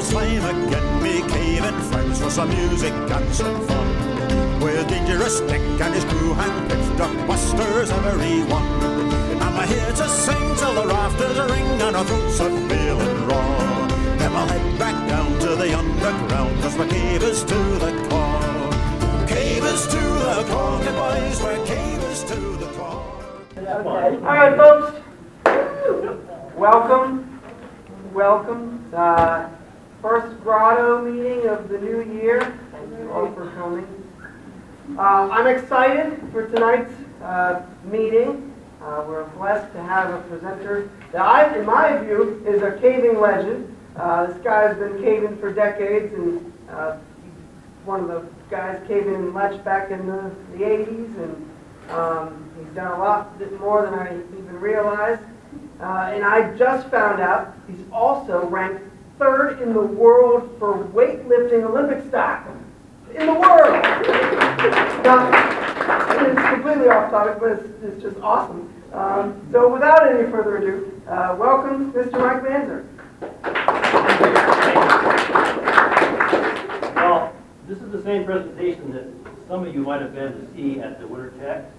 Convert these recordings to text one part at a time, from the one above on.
it's time again, me caving friends for some music and some fun. With Dangerous Dick and his crew handpicked duckbusters everyone. And we're here to sing till the rafters ring and our throats are feeling raw. Then we'll head back down to the underground, cause we're cavers to the core. Cavers to the core, good boys, we're cavers to the core. Alright folks, welcome. First grotto meeting of the new year. Thank you all for coming. I'm excited for tonight's meeting. We're blessed to have a presenter that in my view, is a caving legend. This guy has been caving for decades, and one of the guys caving in Lech back in the 80s, and he's done a lot more than I even realized. And I just found out he's also ranked 3rd in the world for weightlifting Olympic stock. In the world! Now, it's completely off topic, but it's just awesome. So without any further ado, welcome Mr. Mike Mansur. Well, this is the same presentation that some of you might have been to see at the Winter Tech.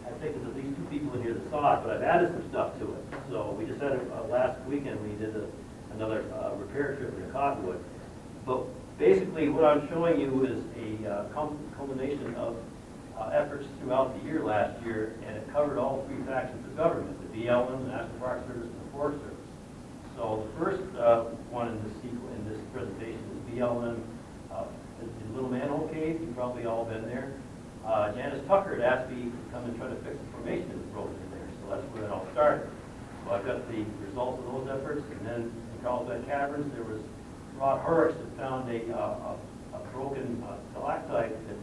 I think there's at least 2 people in here that saw it, but I've added some stuff to it. So we just had it last weekend. We did another repair trip to Cottonwood. But basically what I'm showing you is a culmination of efforts throughout the year last year, and it covered all 3 factions of government, the BLM, the National Park Service, and the Forest Service. So the first one in this presentation is BLM, the Little Manhole Cave. You've probably all been there. Janice Tucker had asked me to come and try to fix the formation that was broken in there, so that's where it all started. So I've got the results of those efforts, and then in Carlsbad Caverns, there was Rod Horrocks that found a broken stalactite that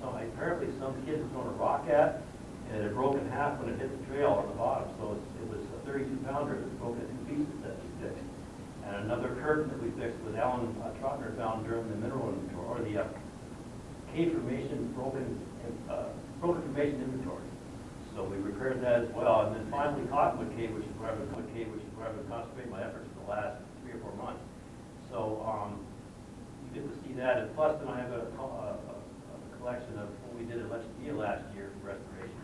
apparently some kid had thrown a rock at, and it had broken half when it hit the trail on the bottom. So it was a 32-pounder that was broken into 2 pieces that we fixed. And another curtain that we fixed with Alan Trotner found during the mineral inventory, or the cave formation broken formation inventory. So we repaired that as well. And then finally Cottonwood Cave, which is where I've been concentrating my efforts for the last 3 or 4 months. So you get to see that, and plus then I have a collection of what we did at Lech last year for restoration.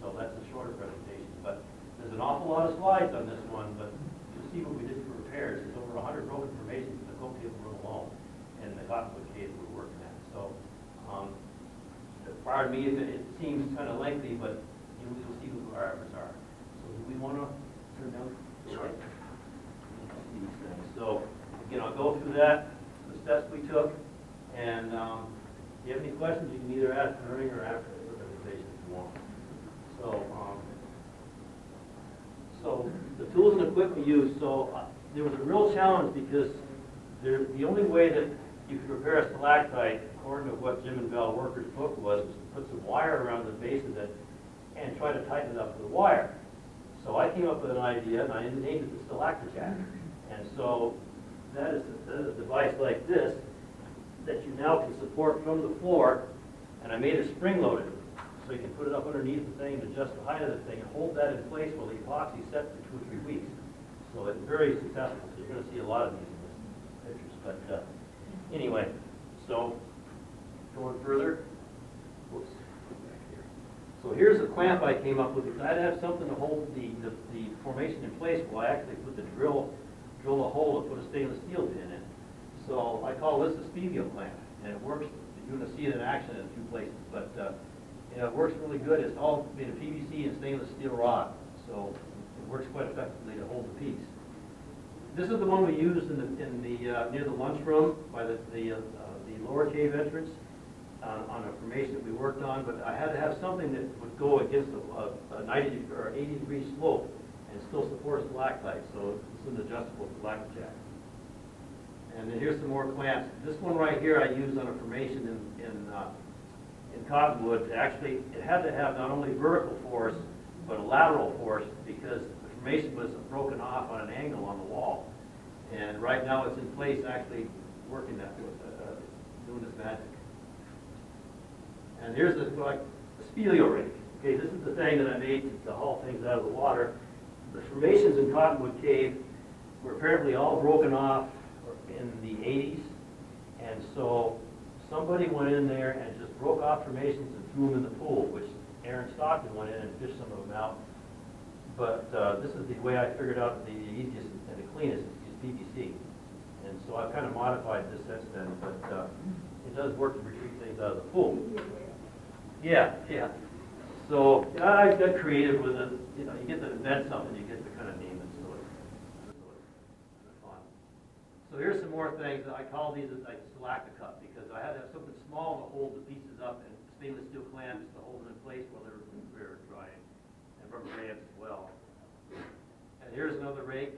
So that's a shorter presentation. But there's an awful lot of slides on this one, but you'll see what we did for repairs. There's over 100 broken formations in the Coke Table Room alone in the Cottonwood Cave that we're working at. So pardon me if it seems kind of lengthy, but you'll see what our efforts are. So do we want to turn down? Sure. So again, I'll go through that, the steps we took, and if you have any questions, you can either ask during or after the presentation if you want. So the tools and equipment used. So there was a real challenge because the only way that you could repair a stalactite, according to what Jim and Val Worker's book was to put some wire around the base of it and try to tighten it up with the wire. So I came up with an idea, and I named it the stalactijack. And so that is a device like this that you now can support from the floor, and I made it spring-loaded. So you can put it up underneath the thing and adjust the height of the thing and hold that in place while the epoxy sets for 2 or 3 weeks. So it's very successful. So you're going to see a lot of these in this pictures. But anyway, so going further, whoops, back here. So here's a clamp I came up with. I had to have something to hold the formation in place while I actually put the drill a hole to put a stainless steel pin in. So I call this a Stevio clamp, and it works. You're going to see it in action in a few places, but it works really good. It's all made of PVC and stainless steel rod, so it works quite effectively to hold the piece. This is the one we used in the near the lunchroom by the lower cave entrance on a formation that we worked on. But I had to have something that would go against a 90 or 80 degree slope and still support stalactite. So it's an adjustable stalactijack. And then here's some more clamps. This one right here I used on a formation in Cottonwood. Actually, it had to have not only vertical force but a lateral force because the formation was broken off on an angle on the wall. And right now it's in place, actually working that, doing its magic. And here's the speleo rig. Okay, this is the thing that I made to haul things out of the water. The formations in Cottonwood Cave were apparently all broken off in the 80s, and so somebody went in there and just broke off formations and threw them in the pool, which Aaron Stockton went in and fished some of them out. But this is the way I figured out the easiest and the cleanest is PVC. And so I've kind of modified this since then, but it does work to retrieve things out of the pool. Yeah, yeah. So I got creative with it. You know, you get to invent something, you get to kind of name it. So it's fun. So here's some more things. I call these like Select-A-Cup because I had to have something small to hold the pieces up and stainless steel clamps to hold them in place while they're drying, and rubber bands as well. And here's another rake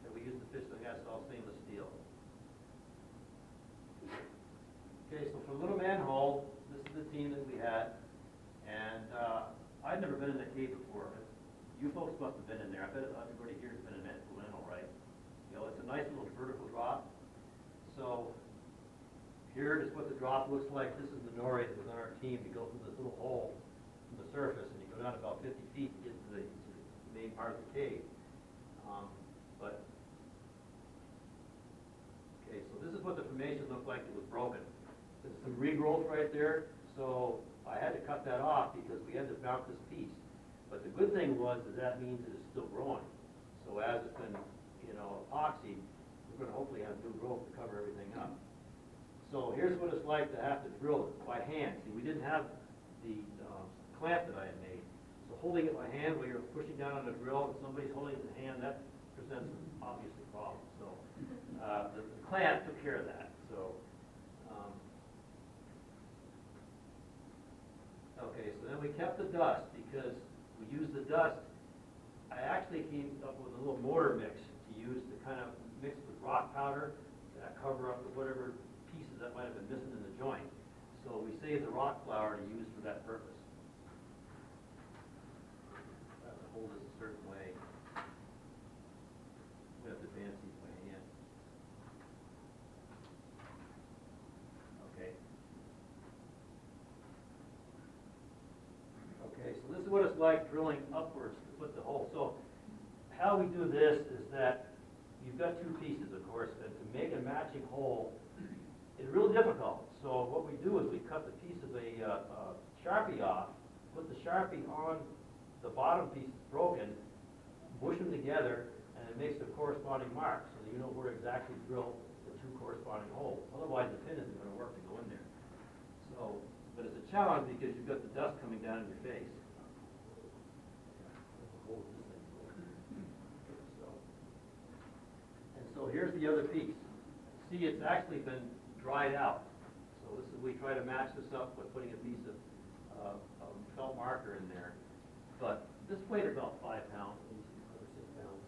that we use to fish the gas, all stainless steel. Okay, so for Little Manhole, this is the team that we had, and I'd never been in the cave before. You folks must have been in there. I bet everybody here has been in that manhole, right? You know, it's a nice little vertical drop. So here is what the drop looks like. This is the Nori that was on our team. You go through this little hole from the surface, and you go down about 50 feet to get to the main part of the cave. Okay, so this is what the formation looked like. It was broken. There's some regrowth right there, so I had to cut that off because we had to mount this piece. But the good thing was that means it is still growing. So as it's been, you know, epoxied, we're going to hopefully have new growth to cover everything up. So here's what it's like to have to drill it by hand. See, we didn't have the clamp that I had made. So holding it by hand while you're pushing down on the drill and somebody's holding it in the hand, that presents obviously problems. So the clamp took care of that. So okay, so then we kept the dust because we used the dust. I actually came up with a little mortar mix to use to kind of mix with rock powder to cover up with whatever pieces that might have been missing in the joint. So we saved the rock flour to use for that purpose. I have to hold this a certain way. We have to advance these by hand. Okay. Okay, so this is what it's like drilling upwards to put the hole. So how we do this is that you've got two pieces, of course, and to make a matching hole is real difficult. So what we do is we cut the piece of a Sharpie off, put the Sharpie on the bottom piece that's broken, mush them together, and it makes the corresponding mark so that you know where exactly to drill the two corresponding holes. Otherwise, the pin isn't going to work to go in there. So, but it's a challenge because you've got the dust coming down in your face. So here's the other piece. See, it's actually been dried out. So this is, we try to match this up with putting a piece of felt marker in there. But this weighed about 5 pounds, maybe 6 pounds.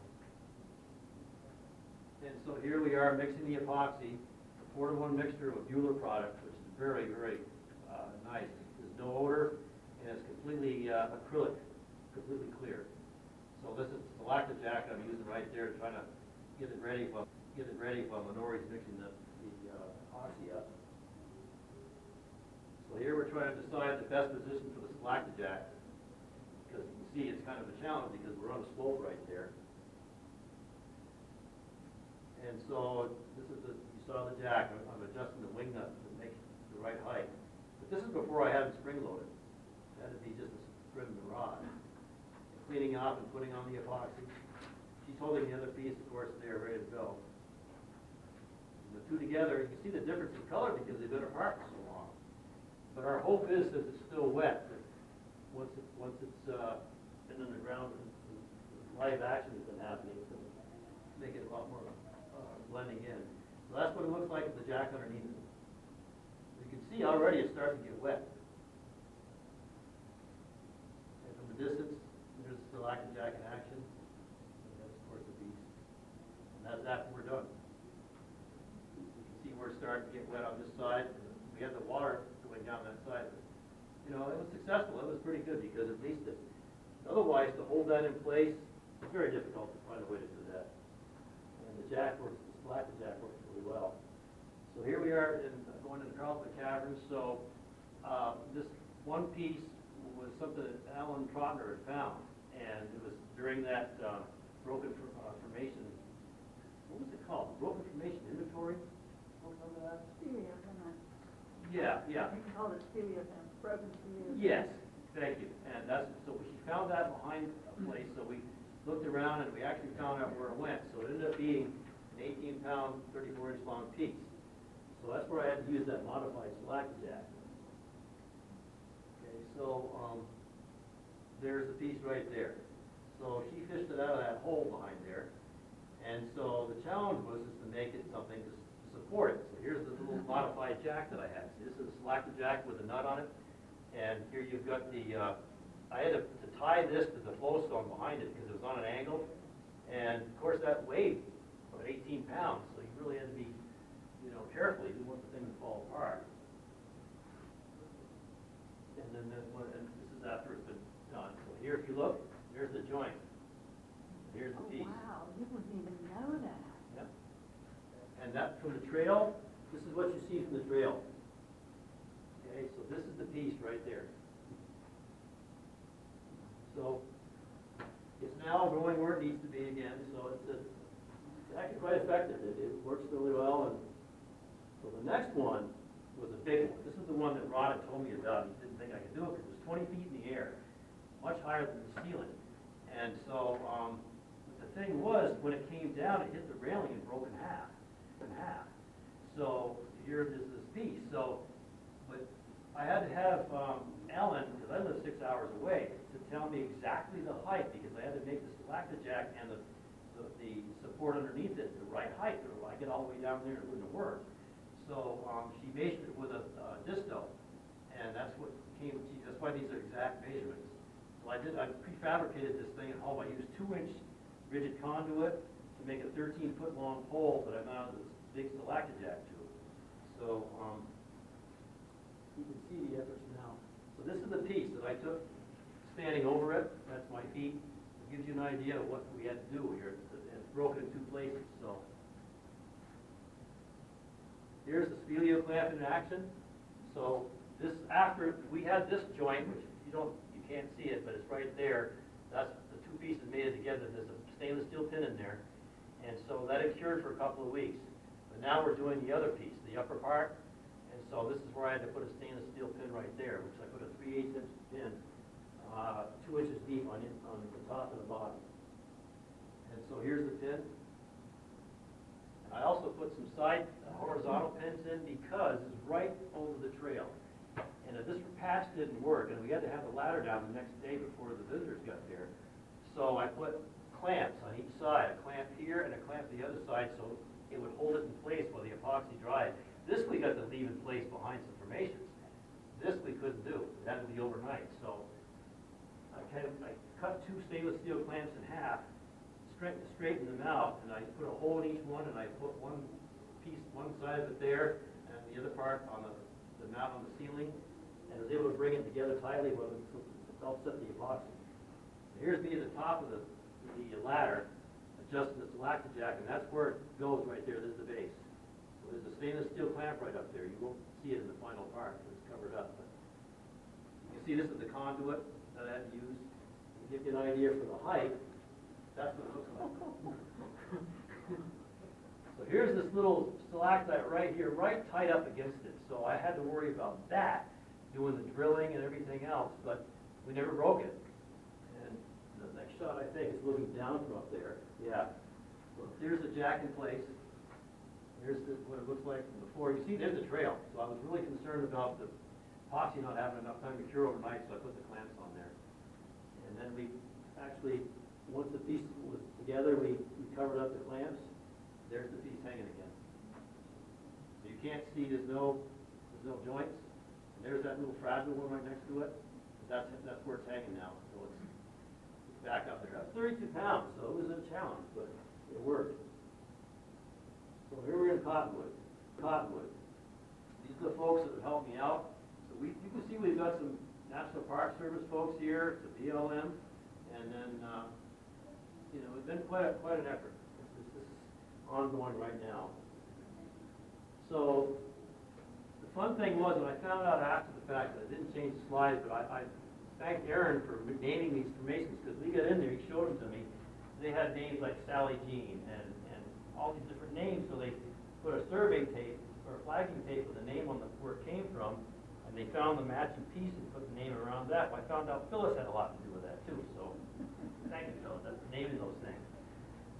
And so here we are mixing the epoxy, a 4-to-1 mixture of a Buehler product, which is very, very nice. There's no odor, and it's completely acrylic, completely clear. So this is the lacquer jacket I'm using right there, trying to get it ready while Minori's mixing the epoxy up. So here we're trying to decide the best position for the lacquer jack, because you can see it's kind of a challenge because we're on a slope right there. And so this is you saw the jack. I'm adjusting the wing nut to make the right height. But this is before I had it spring loaded. That'd be just a scrim and the rod. Cleaning up and putting on the epoxy. She's holding the other piece, of course, there, ready to go. And the two together, you can see the difference in color because they've been apart for so long. But our hope is that it's still wet. That once it's been underground and live action has been happening, it's going to make it a lot more blending in. So that's what it looks like with the jack underneath it. You can see already it's starting to get wet. And from the distance, there's the lacquer jack in action. That's after we're done. You can see where it's starting to get wet on this side. We had the water going down that side. You know, it was successful. It was pretty good because at least otherwise to hold that in place, it's very difficult to find a way to do that. And the jack works, the lacquer jack works really well. So here we are going to the Carlton Caverns. So this one piece was something that Alan Trotner had found, and it was during that broken formation. What was it called? Broken formation inventory. Tori? Remember that? Stevia, Yeah, yeah. you can call it stevia then, frozen stevia. Yes, thank you. And that's, so she found that behind a place, so we looked around and we actually found out where it went. So it ended up being an 18-pound, 34-inch long piece. So that's where I had to use that modified Slack-Jack. Okay, so there's the piece right there. So she fished it out of that hole behind there. And so the challenge was is to make it something to support it. So here's the little modified jack that I had. See, this is a Slack-Jack with a nut on it. And here you've got the, I had to tie this to the flow stone behind it because it was on an angle. And of course that weighed about 18 pounds, so you really had to be, you know, careful. You didn't want the thing to fall apart. And then this one, and this is after it's been done. So here, if you look, there's the joint. Here's the piece. Wow, you wouldn't even know that. Yep. And that from the trail, this is what you see from the trail. Okay, so this is the piece right there. So it's now going where it needs to be again, so it's actually quite effective. It works really well. And so the next one was a big one. This is the one that Rod had told me about. He didn't think I could do it because it was 20 feet in the air, much higher than the ceiling. And so the thing was, when it came down, it hit the railing and broke in half. So here is this piece. So, but I had to have Ellen, because I live 6 hours away, to tell me exactly the height, because I had to make the Slack-Jack and the support underneath it the right height, or I get all the way down there and it wouldn't work. So she measured it with a disto, and that's what came. That's why these are exact measurements. So I prefabricated this thing at home. I used 2-inch rigid conduit to make a 13-foot long pole that I mounted this big Slack-Jack to. So you can see the efforts now. So this is the piece that I took standing over it. That's my feet. It gives you an idea of what we had to do here. It's broken in 2 places. So here's the speleo clamp in action. So this, after we had this joint, which you can't see it, but it's right there. That's the 2 pieces made it together. There's a stainless steel pin in there, and so that had cured for a couple of weeks. But now we're doing the other piece, the upper part, and so this is where I had to put a stainless steel pin right there, which I put a 3/8-inch pin, 2 inches deep on the top and the bottom. And so here's the pin. And I also put some side horizontal pins in because it's right over the trail. And if this patch didn't work, and we had to have the ladder down the next day before the visitors got there, so I put clamps on each side, a clamp here and a clamp the other side, so it would hold it in place while the epoxy dried. This we got to leave in place behind some formations. This we couldn't do. It had to be overnight. So I cut 2 stainless steel clamps in half, straightened them out, and I put a hole in each one, and I put one side of it there, and the other part on the mount on the ceiling, and I was able to bring it together tightly to help set the epoxy. So here's me at the top of the ladder, adjusting the Slack-Jack, and that's where it goes right there. This is the base. So there's a stainless steel clamp right up there. You won't see it in the final part because it's covered up. But you can see this is the conduit that I had to use. To give you an idea for the height, that's what it looks like. So here's this little stalactite right here, right tight up against it. So I had to worry about that, doing the drilling and everything else, but we never broke it. And the next shot, I think, is looking down from up there. Yeah. So there's the jack in place. Here's what it looks like from before. You see, there's the trail. So I was really concerned about the epoxy not having enough time to cure overnight, so I put the clamps on there. And then we actually, once the piece was together, we covered up the clamps. There's the piece hanging again. So you can't see, there's no joints. And there's that little fragile one right next to it. That's where it's hanging now. So it's back up there. That's 32 pounds, so it was a challenge, but it worked. So here we're in Cottonwood. These are the folks that have helped me out. So you can see we've got some National Park Service folks here, the BLM, and then it's been quite an effort. This is ongoing right now. So the fun thing was, when I found out after the fact that I didn't change the slides, but I thanked Aaron for naming these formations, because we got in there, he showed them to me. They had names like Sally Jean and all these different names, so they put a survey tape or a flagging tape with a name on where it came from, and they found the matching piece and put the name around that. I found out Phyllis had a lot to do with that too, so thank you, Phyllis, that's naming those things.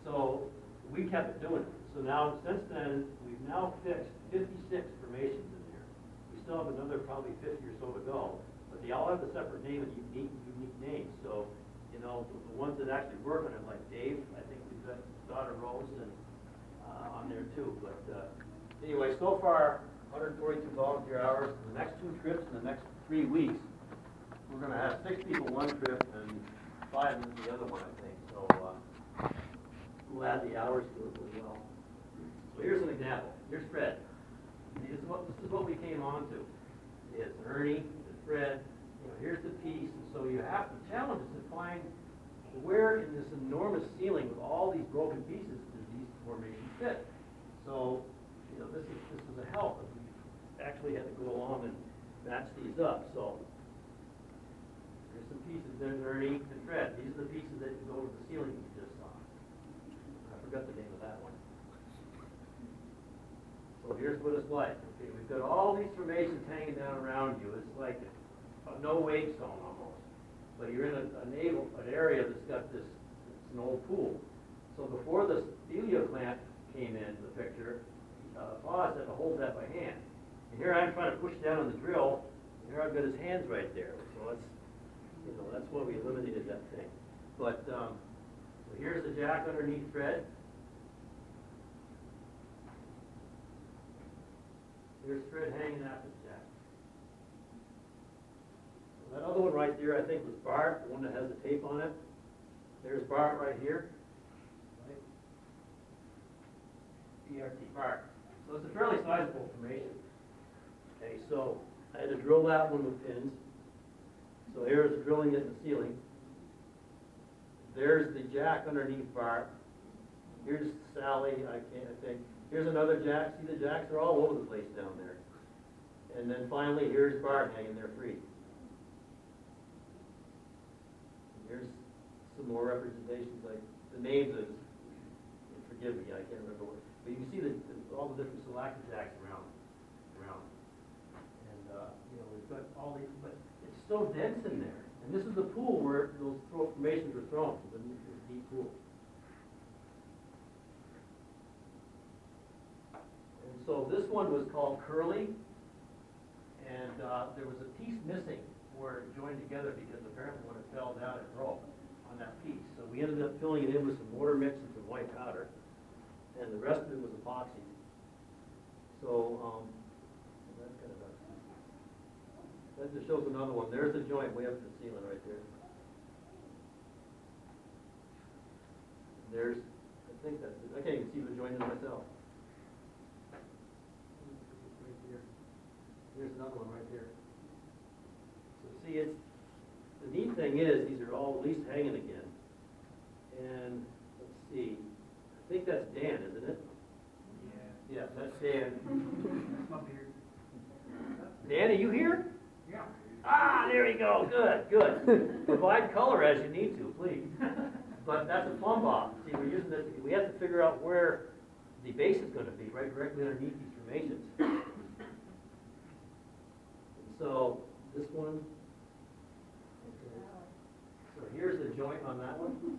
So we kept doing it. So now, since then, we've now fixed 56 formations in there. We still have another probably 50 or so to go, but they all have a separate name and unique names. So, you know, the ones that actually work on it, like Dave, I think we've got his daughter Rose and on there too. But anyway, so far, 142 volunteer hours. The next 2 trips in the next 3 weeks, we're going to have 6 people one trip and 5 in the other one, I think. So we'll add the hours to it as well. So here's an example. Here's Fred. This is what we came on to. It's Ernie, it's Fred. You know, here's the piece. And so you have the challenge is to find where in this enormous ceiling with all these broken pieces do these formations fit. So, you know, this is a help. We actually had to go along and match these up. So here's some pieces. There's Ernie and Fred. These are the pieces that go to the ceiling you just saw. I forgot the name of that one. So here's what it's like. Okay, we've got all these formations hanging down around you. It's like a no-wake zone almost. But you're in an area that's got this, it's an old pool. So before the steel plant came into the picture, Foz had to hold that by hand. And here I'm trying to push down on the drill, and here I've got his hands right there. So it's, you know, that's why we eliminated that thing. But so here's the jack underneath Fred. Here's Fred hanging out the jack. So that other one right there, I think, was Bart, the one that has the tape on it. There's Bart right here. Right? BRT, Bart. So it's a fairly sizable formation. Okay, so I had to drill that one with pins. So here's drilling it in the ceiling. There's the jack underneath Bart. Here's Sally, I think. Here's another jack. See, the jacks are all over the place down there. And then finally, here's Bart hanging there free. And here's some more representations, like the names of, forgive me, I can't remember what. But you can see all the different selector jacks around. And, you know, we've got all these, but it's so dense in there. And this is the pool where those formations were thrown, the deep pool. And so this one was called Curly, and there was a piece missing where it joined together because apparently when it fell down it broke on that piece. So we ended up filling it in with some mortar mix and some white powder, and the rest of it was epoxy. So that's kind of that just shows another one. There's the joint way up to the ceiling right there. There's, I think that's it. I can't even see the joint in myself. Right there. Here's another one right there. So see, it's the neat thing is these are all at least hanging again. And let's see, I think that's Dan, isn't it? Yeah. Yeah, that's Dan. That's my beard. Dan, are you here? Yeah. Ah, there you go. Good, good. Provide color as you need to, please. But that's a plumb bob. See, we're using this. We have to figure out where the base is going to be, right directly underneath these formations. And so this one. Okay. So here's the joint on that one.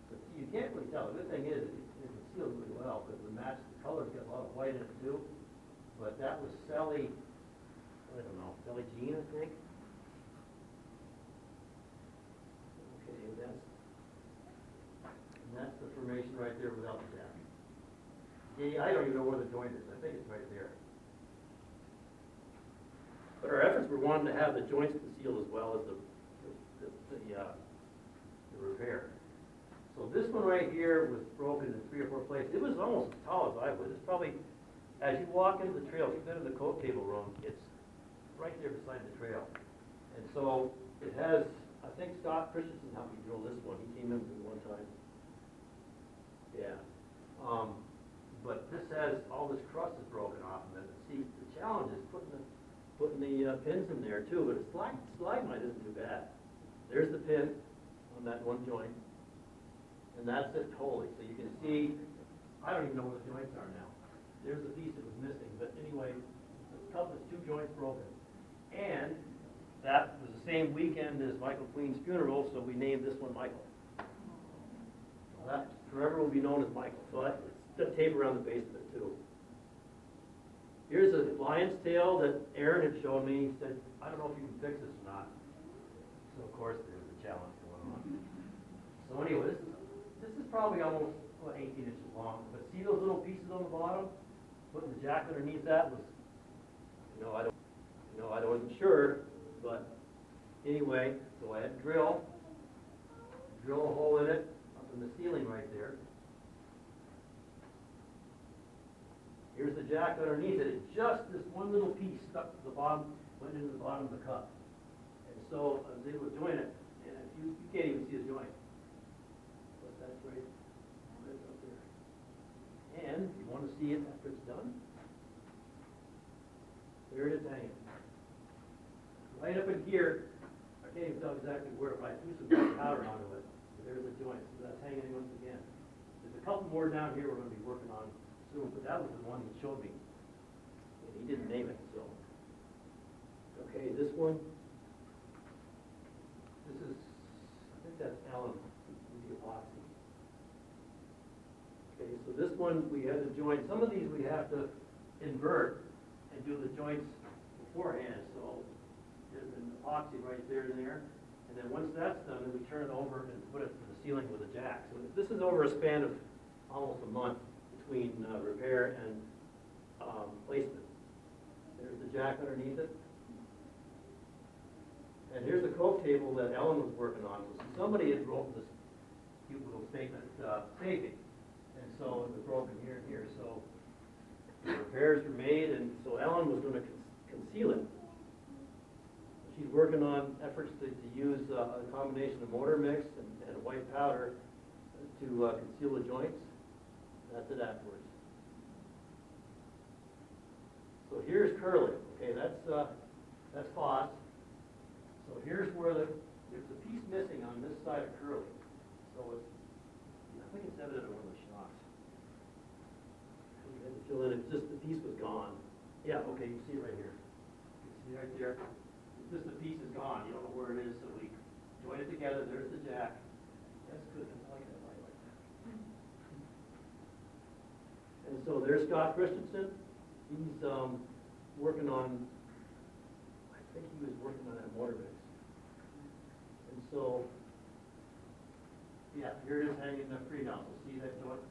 But see, you can't really tell. The good thing is it seals really well because the match, the color's got a lot of white in it too. But that was Sally. I don't know, Sally Jean, I think. Okay, that's the formation right there without the jack. Yeah, I don't even know where the joint is. I think it's right there. But our efforts were wanting to have the joints concealed as well as the repair. So this one right here was broken in 3 or 4 places. It was almost as tall as I was. It's probably, as you walk into the trail, if you've been in the coat table room, it's right there beside the trail. And so it has, I think Scott Christensen helped me drill this one. He came in one time. Yeah. But this has, all this crust is broken off of it. See, the challenge is putting the pins in there too, but a stalagmite isn't too bad. There's the pin on that one joint. And that's it totally. So you can see, I don't even know where the joints are now. there's a piece that was missing, but anyway, there's two joints broken. And that was the same weekend as Michael Queen's funeral, so we named this one Michael. So that forever will be known as Michael. So that's the tape around the base of it too. Here's a lion's tail that Aaron had shown me. He said, I don't know if you can fix this or not. So of course there was a challenge going on. So anyway, this is probably almost 18 inches long. But see those little pieces on the bottom? Putting the jack underneath that was, I wasn't sure, but anyway, so I had to drill a hole in it up in the ceiling right there. Here's the jack underneath it. It's just this one little piece stuck to the bottom, went into the bottom of the cup. And so I was able to join it, and if you can't even see the joint. But that's right up there. And if you want to see it after it's done, there it is hanging. Right up in here, I can't even tell exactly where, but I threw some black powder onto it. There's the joint, so that's hanging once again. There's a couple more down here we're going to be working on soon, but that was the one he showed me. And he didn't name it, so. Okay, this one. This is, I think that's Allen with the epoxy. Okay, so this one we had to join. Some of these we have to invert and do the joints beforehand. So there's an epoxy right there and there. And then once that's done, then we turn it over and put it to the ceiling with a jack. So this is over a span of almost a month between repair and placement. There's the jack underneath it. And here's the coke table that Ellen was working on. So somebody had wrote this cute little statement, safety. And so it was broken here and here. So the repairs were made, and so Ellen was going to conceal it. She's working on efforts to use a combination of mortar mix and white powder to conceal the joints. That's it afterwards. So here's Curly. Okay, that's Foss. So here's where there's a piece missing on this side of Curly. So I think it's evident in one of the shots. You had to fill in. It's just the piece was gone. Yeah. Okay, you see it right here. You see right there. Just the piece is gone. You don't know where it is, so we join it together. There's the jack. That's good. I like that light like that. And so there's Scott Christensen. He's working on, I think he was working on that mortar mix. And so, yeah, here it is hanging up free now. So see that joint?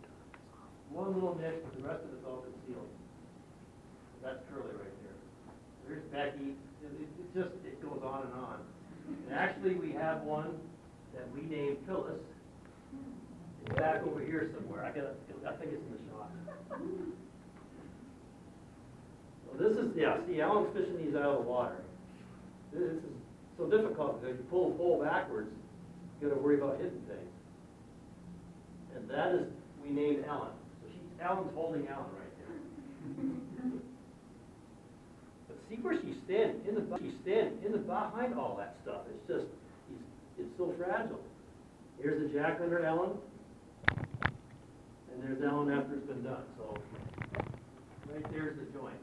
One little nick, but the rest of it's all concealed. That's Curly right there. There's Becky. It goes on and on. And actually, we have one that we named Phyllis. It's back over here somewhere. I think it's in the shot. So this is, see, Alan's fishing these out of the water. This is so difficult because you pull the pole backwards, you got to worry about hitting things. And that is, we named Ellen. So Ellen's holding Ellen right there. But see where she's standing, in the behind all that stuff. It's just, it's so fragile. Here's the jack under Ellen, and there's Ellen after it's been done. So right there's the joint.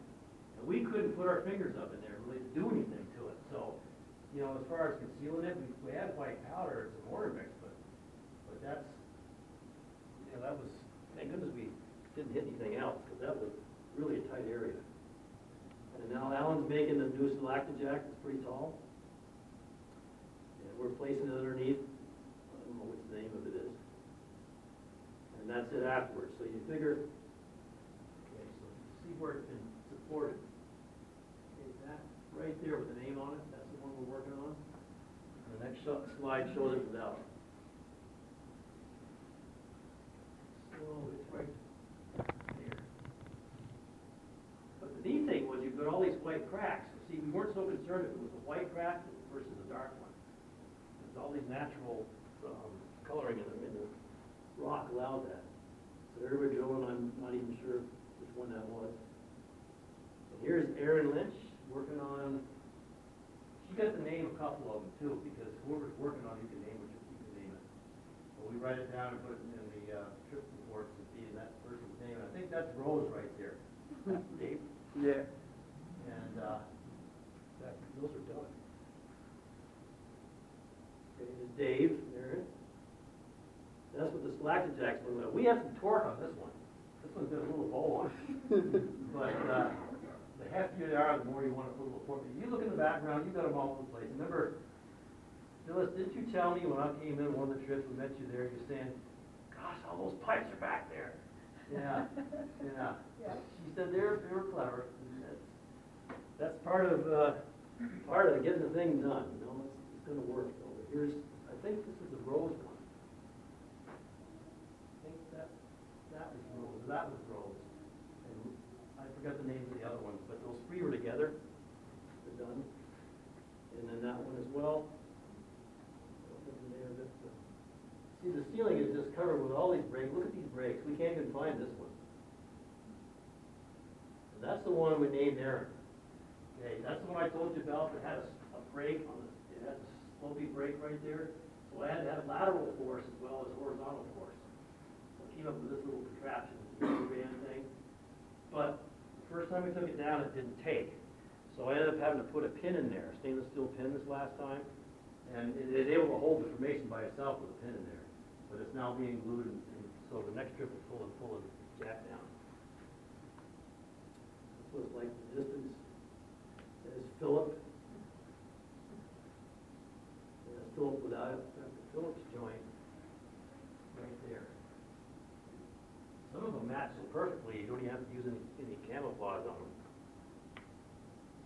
And we couldn't put our fingers up in there really to do anything to it. So, you know, as far as concealing it, we had white powder and some mortar mix, but that's, you know, that was, thank goodness we didn't hit anything else, because that was really a tight area. And now Alan's making the new Jack that's pretty tall. And we're placing it underneath. I don't know what the name of it is. And that's it afterwards. So you figure, okay, so see where it's been supported. Okay, that right there with the name on it, that's the one we're working on. And the next slide shows it without. So it's right there. But the neat thing was you got all these white cracks. See, we weren't so concerned if it was a white crack versus a dark one. There's all these natural coloring in the rock allowed that. So there we're drilling. I'm not even sure which one that was. And here's Erin Lynch working on. She got to name a couple of them too, because whoever's working on it, you can name it. You can name it. So we write it down and put it in the trip reports and see that person's name. And I think that's Rose right there. That's Dave. Yeah. And those are done. Okay, there's Dave there. That's what the stalactite jacks were. We have some torque on this one. This one's got a little bow on it. But the heftier they are, the more you want to put a little torque. If you look in the background, you've got them all over the place. Remember, Phyllis, didn't you tell me when I came in one of the trips we met you there, you're saying, gosh, all those pipes are back there. Yeah, yeah. She said they were clever. And that's part of getting the thing done. You know, it's going to work. So here's, I think this is the Rose one. I think that was Rose. That was Rose. And I forgot the names of the other ones, but those three were together. They're done. And then that one as well. See, the ceiling is just covered with all these brakes. Look at these brakes. We can't even find this one. And that's the one we named Aaron. Okay, that's the one I told you about that had a brake on it. It has a slopey brake right there. So I had to have lateral force as well as horizontal force. So I came up with this little contraption, the band thing. But the first time we took it down, it didn't take. So I ended up having to put a pin in there, a stainless steel pin this last time. And it is able to hold the formation by itself with a pin in there. But it's now being glued, and so the next trip is full of jack down. This was like the distance. There's Philip. There's Philip without it. The Phillips joint right there. Some of them match so perfectly, you don't even have to use any camouflage on them.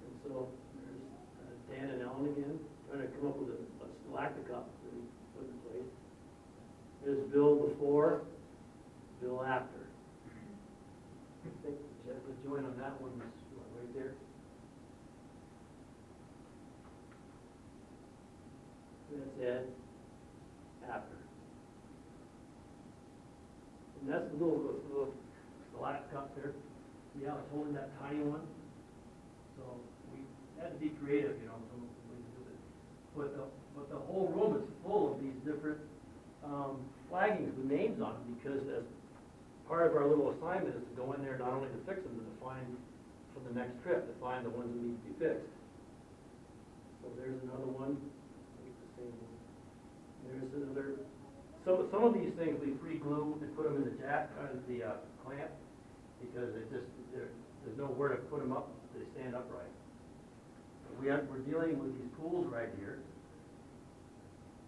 And so there's Dan and Ellen again, trying to come up with a stalactite cup that we put in place. There's Bill before, Bill after. I think the joint on that one was right there. That's Ed after. And that's the little stalactite cup there. See how it's holding that tiny one? So we had to be creative, you know, some ways to do it. But the whole room is full of these different flaggings with names on them, because as part of our little assignment is to go in there not only to fix them, but to find for the next trip, to find the ones that need to be fixed. So there's another one. The same one. There's another. Some of these things we pre-glue and put them in the jack, the clamp, because there's nowhere to put them up. They stand upright. We're dealing with these pools right here,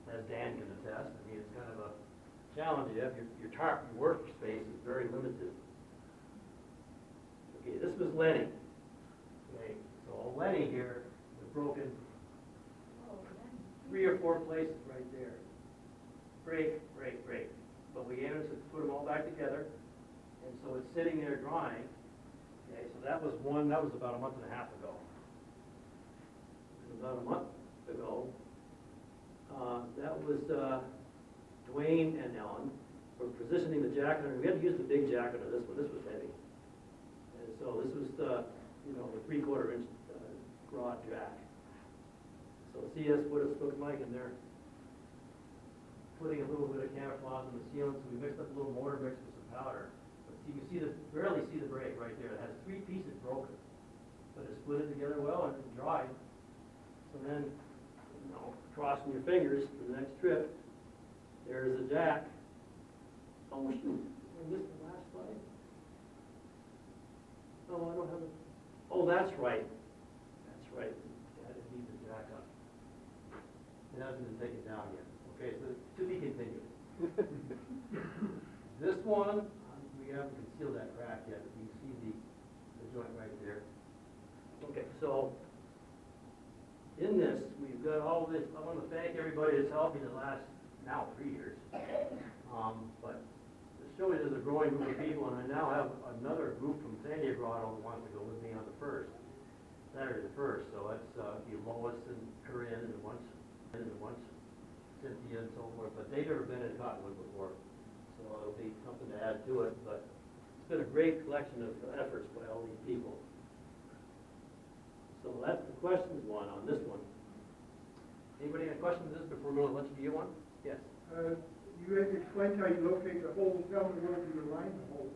as Dan can attest. I mean, it's kind of a challenge. You have your workspace is very limited. Okay, this was Lenny. Okay, so Lenny here was broken 3 or 4 places right there. Break. But we managed to put them all back together, and so it's sitting there drying. Okay, so that was about a month and a half ago. About a month ago, that was Dwayne and Ellen were positioning the jack under. We had to use the big jack under this one. This was heavy, and so this was the 3/4 inch rod jack. So see, that's what it's looking like, and they're putting a little bit of camouflage on the ceiling. So we mixed up a little mortar mix with some powder. But you can barely see the break right there. It has 3 pieces broken, but it's split it together well and it's dried. So then, crossing your fingers for the next trip, there's the jack. Oh shoot, I missed the last slide. Oh, I don't have it. Oh, that's right. That's right. I didn't need the jack up. It hasn't been taken down yet. Okay, so to be continued. This one, we haven't concealed that crack yet, but you can see the joint right there. Okay, so in this, we've got all this. I want to thank everybody that's helped me the last, now 3 years. But to show you there's a growing group of people, and I now have another group from San Diego that wants to go with me on the 1st, Saturday the 1st. So that's Lois and Corinne and once Cynthia and so forth. But they've never been in Cottonwood before, so it'll be something to add to it. But it's been a great collection of efforts by all these people. So that's the questions one on this one. Anybody have a question on this before we go to lunch? Do you want? Yes. You explained how you locate the holes. Tell me where you line the holes.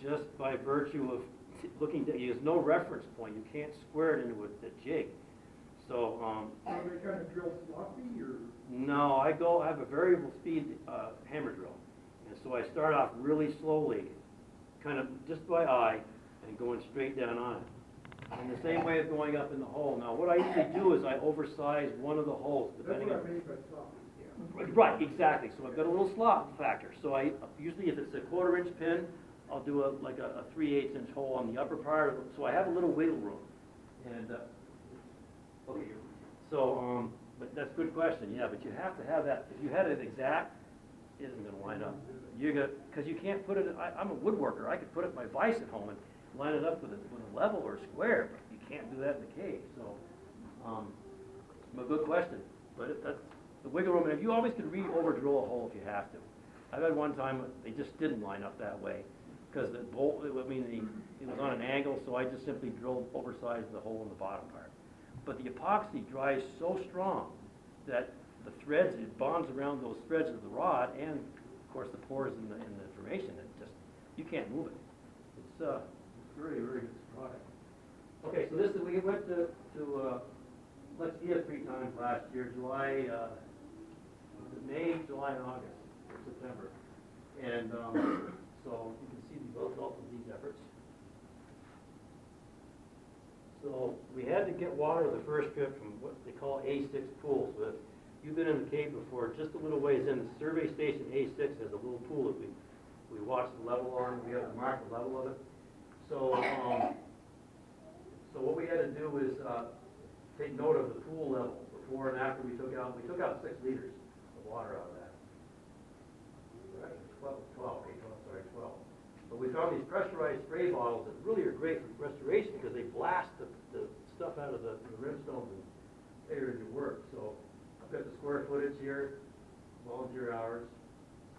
just by virtue of looking, there's no reference point. You can't square it into a jig. So, Are they kind of drill sloppy or? no, I have a variable speed hammer drill. And so I start off really slowly, kind of just by eye, and going straight down on it. And the same way of going up in the hole. Now, what I usually do is I oversize one of the holes, That's depending what I on... mean by sloppy, yeah. Right, exactly. So I've got a little slot factor. So I usually, if it's a 1/4 inch pin, I'll do like a 3/8 inch hole on the upper part. So I have a little wiggle room. And okay, so but that's a good question. Yeah, but you have to have that. If you had it exact, it isn't going to line up. Because you can't put it. I'm a woodworker. I could put it in my vise at home and line it up with a level or a square, but you can't do that in the cave. So, a good question. But that's the wiggle room. And you always can over drill a hole if you have to. I've had one time they just didn't line up that way because the bolt. It was on an angle, so I just simply drilled oversized the hole in the bottom part. But the epoxy dries so strong that the threads, it bonds around those threads of the rod, and of course the pores in the formation. It just, you can't move it. It's very, very good product. Okay, so this is, we went to Lexia 3 times last year, May, July, and August, or September. And so you can see the result of these efforts. So we had to get water the first trip from what they call A6 pools. But if you've been in the cave before, just a little ways in, the survey station A6 has a little pool that we watch the level on. We have to mark the level of it. So so what we had to do is take note of the pool level before and after we took out 6 liters of water out of that. Right, 12. But we found these pressurized spray bottles that really are great for restoration because they blast the stuff out of the rimstones and areas of work. So I've got the square footage here, volunteer hours,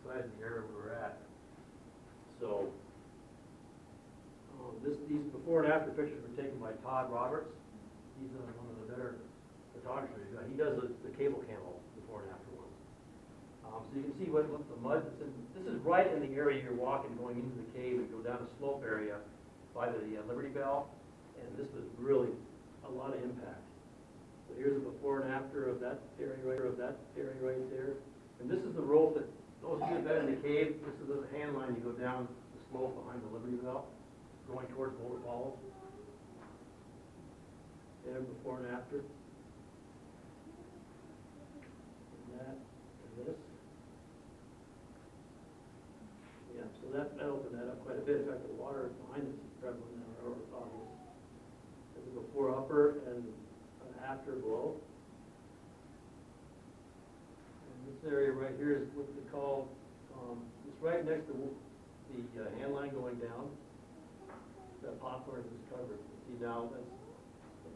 size of the area where we're at. So these before and after pictures were taken by Todd Roberts. He's one of the better photographers. He does the cable camo before and after ones. So you can see what the mud that's in. This is right in the area you're walking, going into the cave and go down a slope area by the Liberty Bell. And this was really a lot of impact. So here's the before and after of that area right there. And this is the rope that those of you that been in the cave. This is the hand line you go down the slope behind the Liberty Bell, going towards Boulder Falls. There, before and after. And that and this. Yeah, so that opened that up quite a bit. In fact, the water behind us is prevalent now, or obvious. There's a before upper and an after below. And this area right here is what they call, it's right next to the hand line going down. That poplar is covered. See now, that's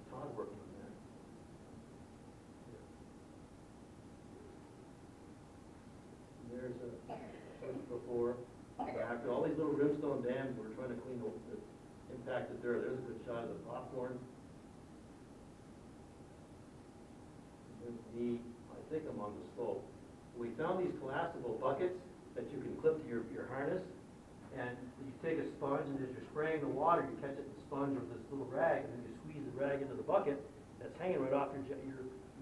Todd working on that. And there's a before. After all these little rimstone dams, we're trying to clean the impacted dirt. There's a good shot of the popcorn. There's me. I think I'm on the slope. We found these collapsible buckets that you can clip to your harness, and you take a sponge, and as you're spraying the water, you catch it in the sponge with this little rag, and then you squeeze the rag into the bucket that's hanging right off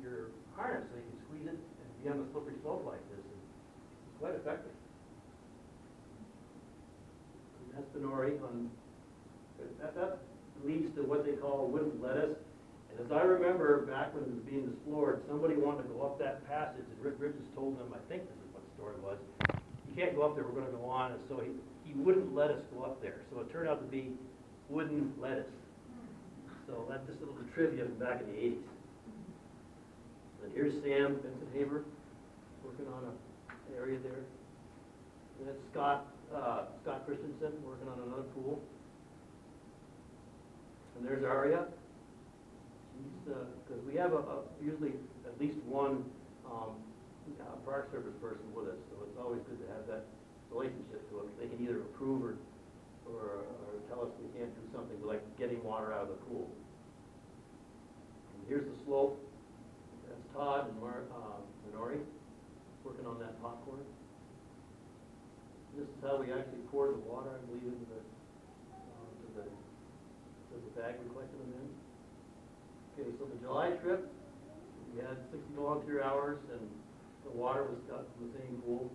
your harness, so you can squeeze it and be on the slippery slope like this. And it's quite effective. And that's Benori on that leads to what they call wooden lettuce. And as I remember, back when it was being explored, somebody wanted to go up that passage, and Rick Bridges told them, I think this is what the story was, you can't go up there, we're going to go on. And so he wouldn't let us go up there. So it turned out to be wooden lettuce. So that's just a little trivia from back in the 80s. And here's Sam Benson-Haber working on an area there. And that's Scott Christensen working on another pool. And there's Aria. Because we have usually at least one Park Service person with us, so it's always good to have that relationship to it. They can either approve or tell us we can't do something, like getting water out of the pool. And here's the slope. That's Todd and Minori working on that popcorn. This is how we actually poured the water, I believe, into bag we collected them in. Okay, so the July trip, we had 60 volunteer hours, and the water was got from the same pool.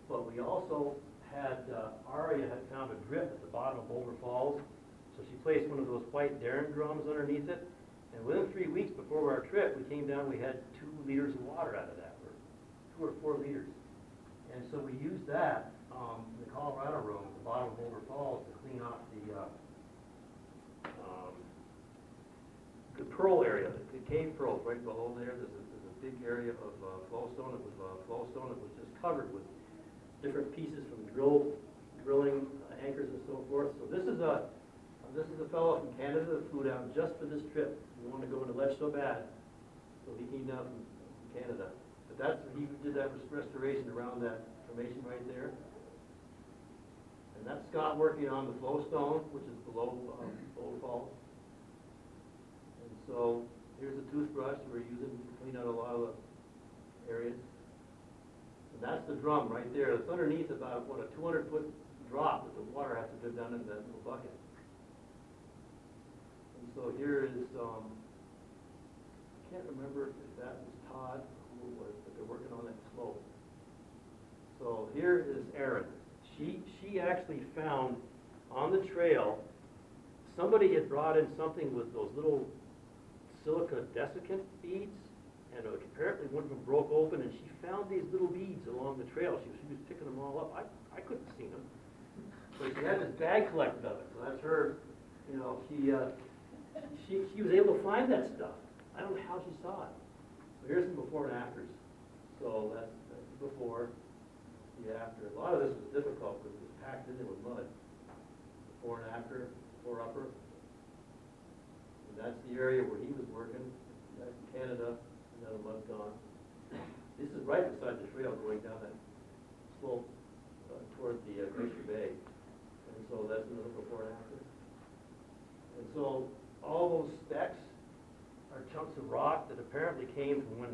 But we also had, Aria had found a drip at the bottom of Boulder Falls, so she placed one of those white Darren drums underneath it, and within 3 weeks before our trip, we came down, we had 2 liters of water out of that, or 2 or 4 liters. And so we used that, in the Colorado room at the bottom of Boulder Falls to clean off the pearl area, the cave pearls right below there. There's a big area of flowstone. It was flowstone. It was just covered with different pieces from drilling anchors and so forth. So this is a fellow from Canada that flew down just for this trip. He wanted to go into Ledge so bad, so he came down from Canada. But he did that restoration around that formation right there. And that's Scott working on the flowstone, which is below Boulder Falls. And so here's a toothbrush we're using to clean out a lot of the areas. And that's the drum right there. It's underneath about, what, a 200-foot drop that the water has to go down in that little bucket. And so here is, I can't remember if that was Todd or who it was, but they're working on that slope. So here is Erin. She actually found on the trail, somebody had brought in something with those little silica desiccant beads, and apparently one of them broke open, and she found these little beads along the trail. She was picking them all up. I couldn't see them. So she had this bag collected of it. So that's her, you know, she was able to find that stuff. I don't know how she saw it. So here's some before and afters. So that's the before, the after. A lot of this was difficult because it was packed in there with mud. Before and after, before upper. And that's the area where he was working. That's in Canada, and now the mud's gone. This is right beside the trail going down that slope toward the Glacier Bay. And so that's another before and after. And so all those specks are chunks of rock that apparently came from when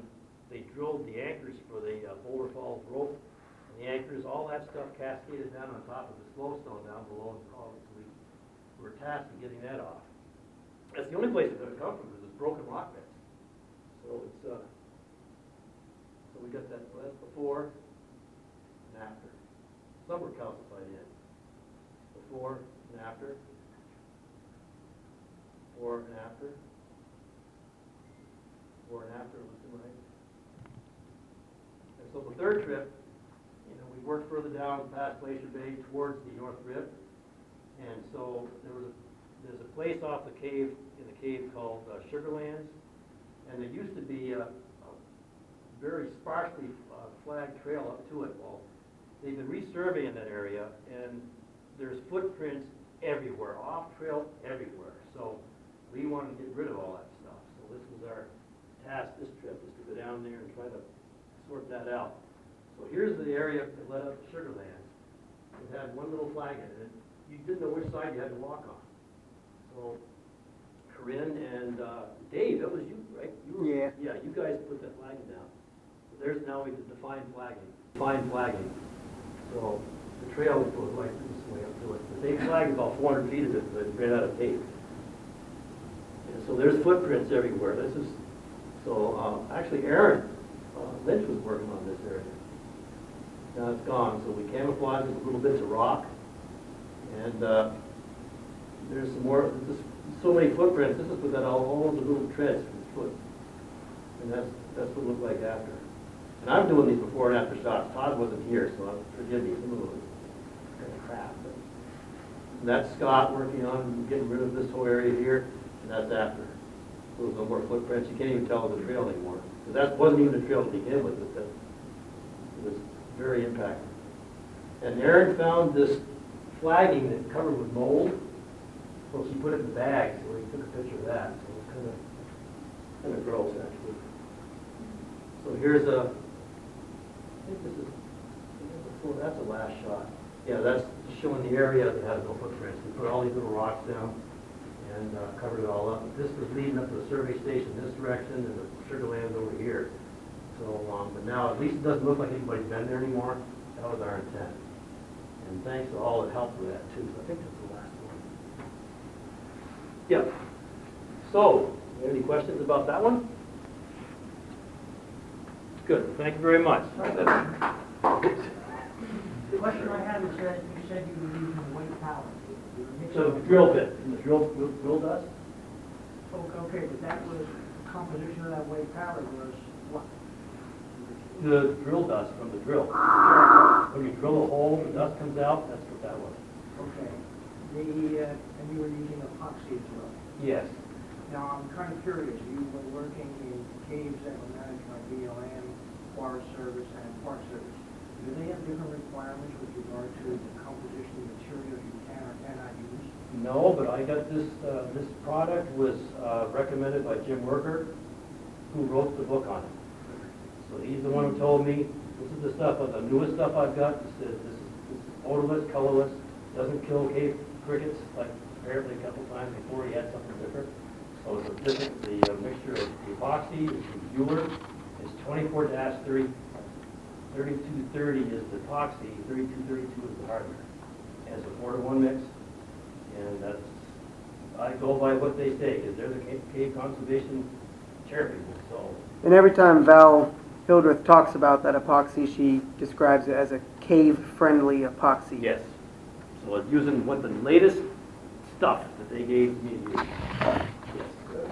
they drilled the anchors for the Boulder Falls rope. And the anchors, all that stuff cascaded down on top of the slowstone down below. So we were tasked with getting that off. That's the only place it could have come from, is this broken rock beds. So it's so we got that. So that's before and after. Some were calcified in. Before and after. Before and after. Before and after, looking right. And so the third trip, you know, we worked further down past Glacier Bay towards the North Rib. And so there's a place off the cave, in the cave called Sugarlands. And there used to be a very sparsely flagged trail up to it. Well, they've been resurveying that area, and there's footprints everywhere, off trail everywhere. So we wanted to get rid of all that stuff. So this was our task this trip, is to go down there and try to sort that out. So here's the area that led up to Sugarlands. It had one little flag in it. You didn't know which side you had to walk on. So Corinne and Dave, that was you, right? Yeah. Yeah, you guys put that flag down. So there's now we can define flagging. Define flagging. So the trail goes like this way up to it. But they flagged about 400 feet of it, but it ran out of tape. And so there's footprints everywhere. This is so actually Aaron Lynch was working on this area. Now it's gone. So we camouflaged with little bits of rock, and there's some more. So many footprints. This is with that all the little treads from his foot, and that's what it looked like after. And I'm doing these before and after shots. Todd wasn't here, so forgive me. Some of it was kind of crap. But and that's Scott working on getting rid of this whole area here, and that's after. There's no more footprints. You can't even tell the trail anymore. Because that wasn't even a trail to begin with. But it was very impacted. And Aaron found this flagging that covered with mold. So she put it in the bag, so we took a picture of that. So it was kind of gross, actually. So here's I think this is, before, that's the last shot. Yeah, that's showing the area that has no footprints. We put all these little rocks down and covered it all up. But this was leading up to the survey station this direction, and the Sugarlands over here. So, but now at least it doesn't look like anybody's been there anymore. That was our intent. And thanks to all that helped with that too. So I think that's the last one. Yep. So, any questions about that one? Good, thank you very much. The question I had was that you said you were using white powder. So the drill bit, and the drill dust? Okay, but that was, composition of that white powder was what? The drill dust from the drill. When you drill a hole, the dust comes out, that's what that was. Okay. And you were using epoxy as well. Yes. Now, I'm kind of curious, you were working in caves that were managed by BLM, Forest Service, and Park Service. Do they have different requirements with regard to the composition of materials you can or cannot use? No, but I got this, this product was recommended by Jim Worker, who wrote the book on it. So he's the one who told me, this is the stuff, the newest stuff I've got, this is odorless, colorless, doesn't kill cave crickets, like apparently a couple times before he had something different. So it's a different, the mixture of epoxy, which is Mueller, is 24-30. 3230 is the epoxy, 3232 is the hardware. And it's a 4-to-1 mix, and that's, I go by what they say, because they're the cave conservation chair people, so. And every time Val Hildreth talks about that epoxy, she describes it as a cave-friendly epoxy. Yes. So it's using what the latest stuff that they gave me to use. Yes.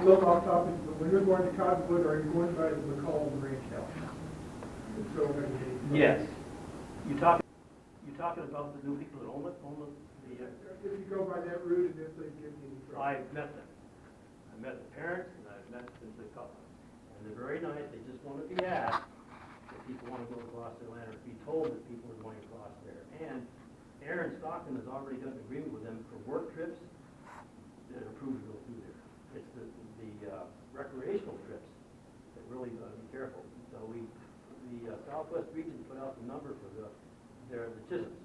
Look off topic, but when you're going to Cottonwood, are you going by the McCall Ranch House? So, Yes. You talking about the new people that own it, if you go by that route and if they give you any trouble. I've met them. I met the parents and I've met the couple. And they're very nice, they just want to be asked if people want to go across their land or be told that people are going across there. And Aaron Stockton has already got an agreement with them for work trips that are approved to go through there. It's the recreational trips that really got to be careful. So the Southwest region put out the number for the Chisholms.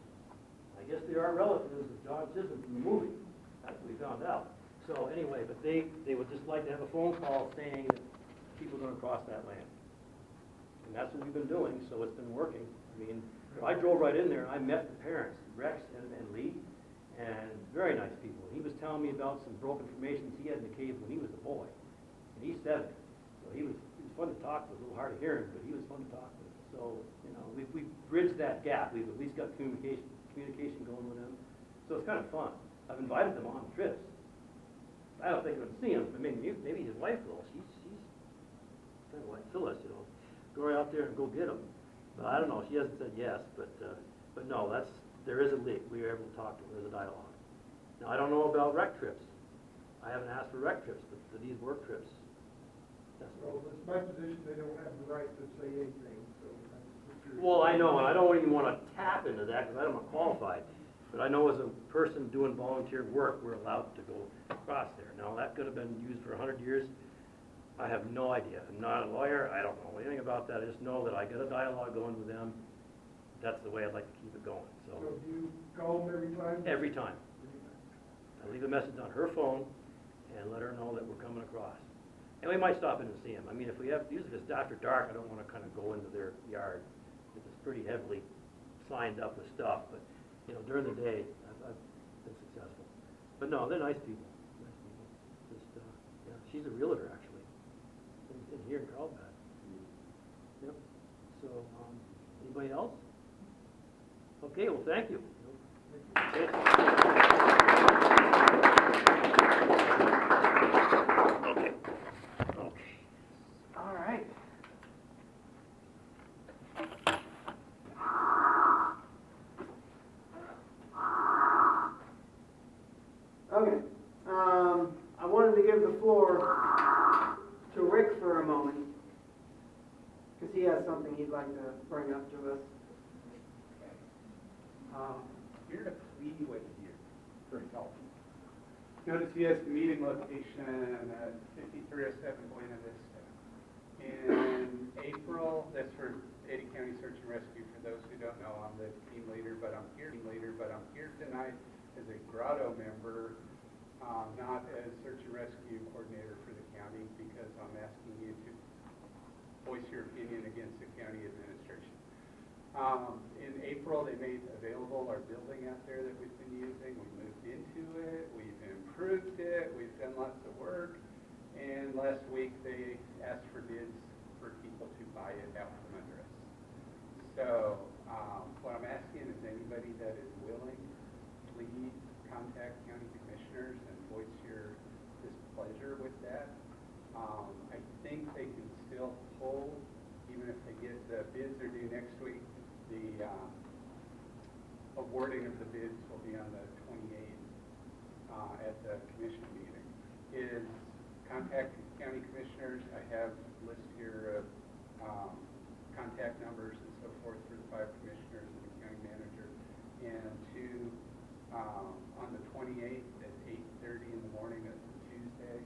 I guess they are relatives of John Chisholm from the movie. That's what we found out. So anyway, but they would just like to have a phone call saying that people are going to cross that land. And that's what we've been doing, so it's been working. I mean, I drove right in there and I met the parents, Rex and Lee, and very nice people. He was telling me about some broken formations he had in the cave when he was a boy. And he's 70. So he was fun to talk to, a little hard of hearing, but he was fun to talk to. So, you know, we've bridged that gap. We've at least got communication going with them. So it's kind of fun. I've invited them on trips. I don't think I'm going to see him. I mean, maybe his wife will. She's kind of like Phyllis, you know. Go right out there and go get him. But I don't know. She hasn't said yes. But no, there is a leak. We were able to talk to him. There's a dialogue. Now, I don't know about rec trips. I haven't asked for rec trips, but for these work trips, that's Well, it's my position, they don't have the right to say anything, so. Well, I know, and I don't even want to tap into that because I'm not qualified. But I know as a person doing volunteer work, we're allowed to go across there. Now, that could have been used for 100 years. I have no idea. I'm not a lawyer. I don't know anything about that. I just know that I get a dialogue going with them. That's the way I'd like to keep it going. So do you call them every time? Every time. I leave a message on her phone and let her know that we're coming across. And we might stop in and see them. I mean, if we have, usually if it's after dark, I don't want to kind of go into their yard. It's pretty heavily signed up with stuff, but, you know, during the day, I've been successful. But no, they're nice people. Nice people. Just, yeah, she's a realtor, actually, in here in Carlsbad. Yep. So, anybody else? Okay, well, thank you. Okay. All right. Okay. I wanted to give the floor to Rick for a moment, because he has something he'd like to bring up to us. You're at Cleveland here, very tall. Notice he has the meeting location at 5307 Buena Vista. In April, that's for Ada County Search and Rescue. For those who don't know, I'm the team leader, but I'm here tonight as a Grotto member, not as Search and Rescue coordinator for the county, because I'm asking you to voice your opinion against the county administration. In April, they made available our building out there that we've been using. We moved into it. We've improved it. that we've done lots of work, and last week they asked for bids for people to buy it out from under us. So what I'm asking is anybody that is willing, please contact county commissioners and voice your displeasure with that. I think they can still pull, even if they get the bids are due next week. The awarding of the bids will be on the 28th at the commission meeting. Is contact county commissioners. I have a list here of contact numbers and so forth for the 5 commissioners and the county manager. And on the 28th at 8:30 in the morning, that's a Tuesday,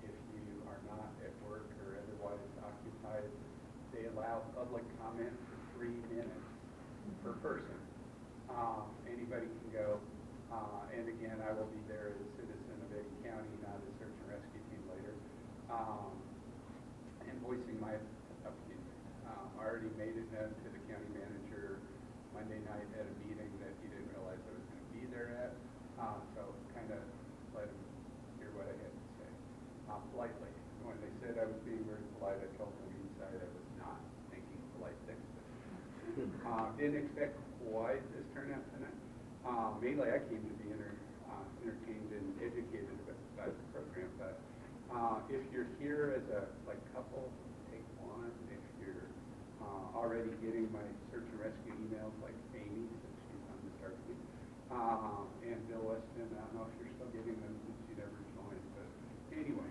if you are not at work or otherwise occupied, they allow public comment for 3 minutes per person. Anybody can go. And again, I will be there as a citizen of Eddy County, not a search and rescue team later, and voicing my opinion. I already made it known to the county manager Monday night at a meeting that he didn't realize I was going to be there at, so kind of let him hear what I had to say, politely. When they said I was being very polite, I told them inside I was not thinking polite things. Didn't expect quite this turnout tonight. Mainly I came to be entertained and educated about the program, but if you're here as a couple, take one. If you're already getting my search and rescue emails like Amy, since she's on the start team, and Bill Weston, I don't know if you're still getting them since you never joined, but anyway,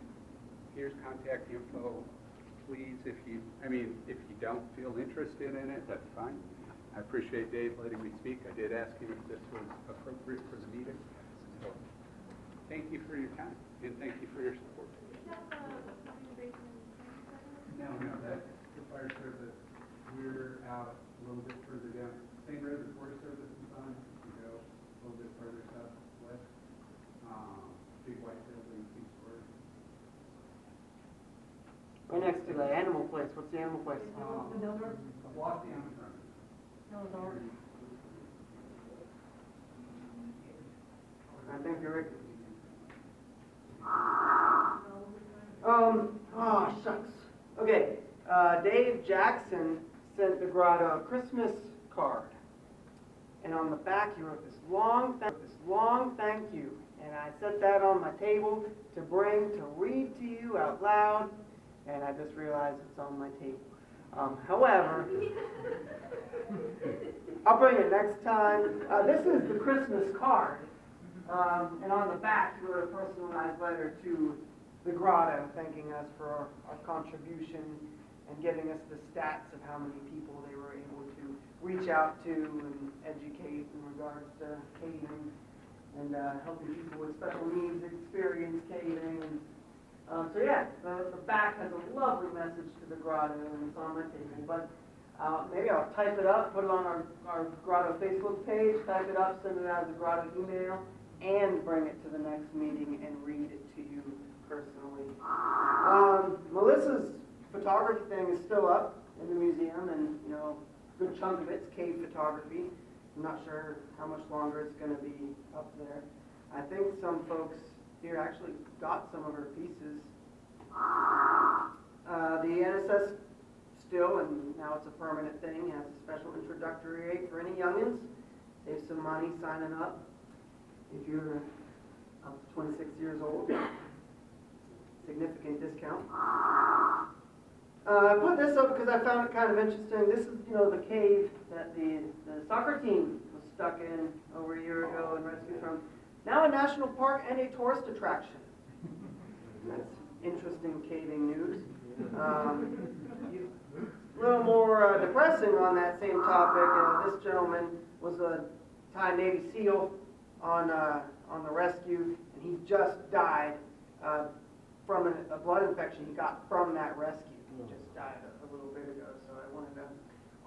here's contact info. Please, if you don't feel interested in it, that's fine. I appreciate Dave letting me speak. I did ask him if this was appropriate for the meeting. So thank you for your time, and thank you for your support. No, that's the fire service. We're out a little bit further down. Same reservoir service is on. You go a little bit further southwest. Big white building, 2 stories. Right next to the animal place. What's the animal place? A block down from it. I think you're right. Oh, shucks. Okay, Dave Jackson sent the grotto a Christmas card. And on the back he wrote this long thank you. And I set that on my table to read to you out loud. And I just realized it's on my table. However, I'll bring it next time. This is the Christmas card. And on the back, he wrote a personalized letter to the grotto, thanking us for our contribution and giving us the stats of how many people they were able to reach out to and educate in regards to caving and helping people with special needs experience caving. So yeah, the back has a lovely message to the grotto, and it's on my table. But maybe I'll type it up, put it on our grotto Facebook page, type it up, send it out as a grotto email, and bring it to the next meeting and read it to you personally. Melissa's photography thing is still up in the museum, and a good chunk of it's cave photography. I'm not sure how much longer it's going to be up there. I think some folks here actually got some of her pieces. The NSS still, and now it's a permanent thing, has a special introductory rate for any youngins. Save some money signing up. If you're up to 26 years old, significant discount. I put this up because I found it kind of interesting. This is, the cave that the soccer team was stuck in over a year ago and rescued from. Now a national park and a tourist attraction. That's interesting caving news. A little more depressing on that same topic. This gentleman was a Thai Navy SEAL on the rescue, and he just died from a blood infection he got from that rescue. He just died a little bit ago, so I wanted to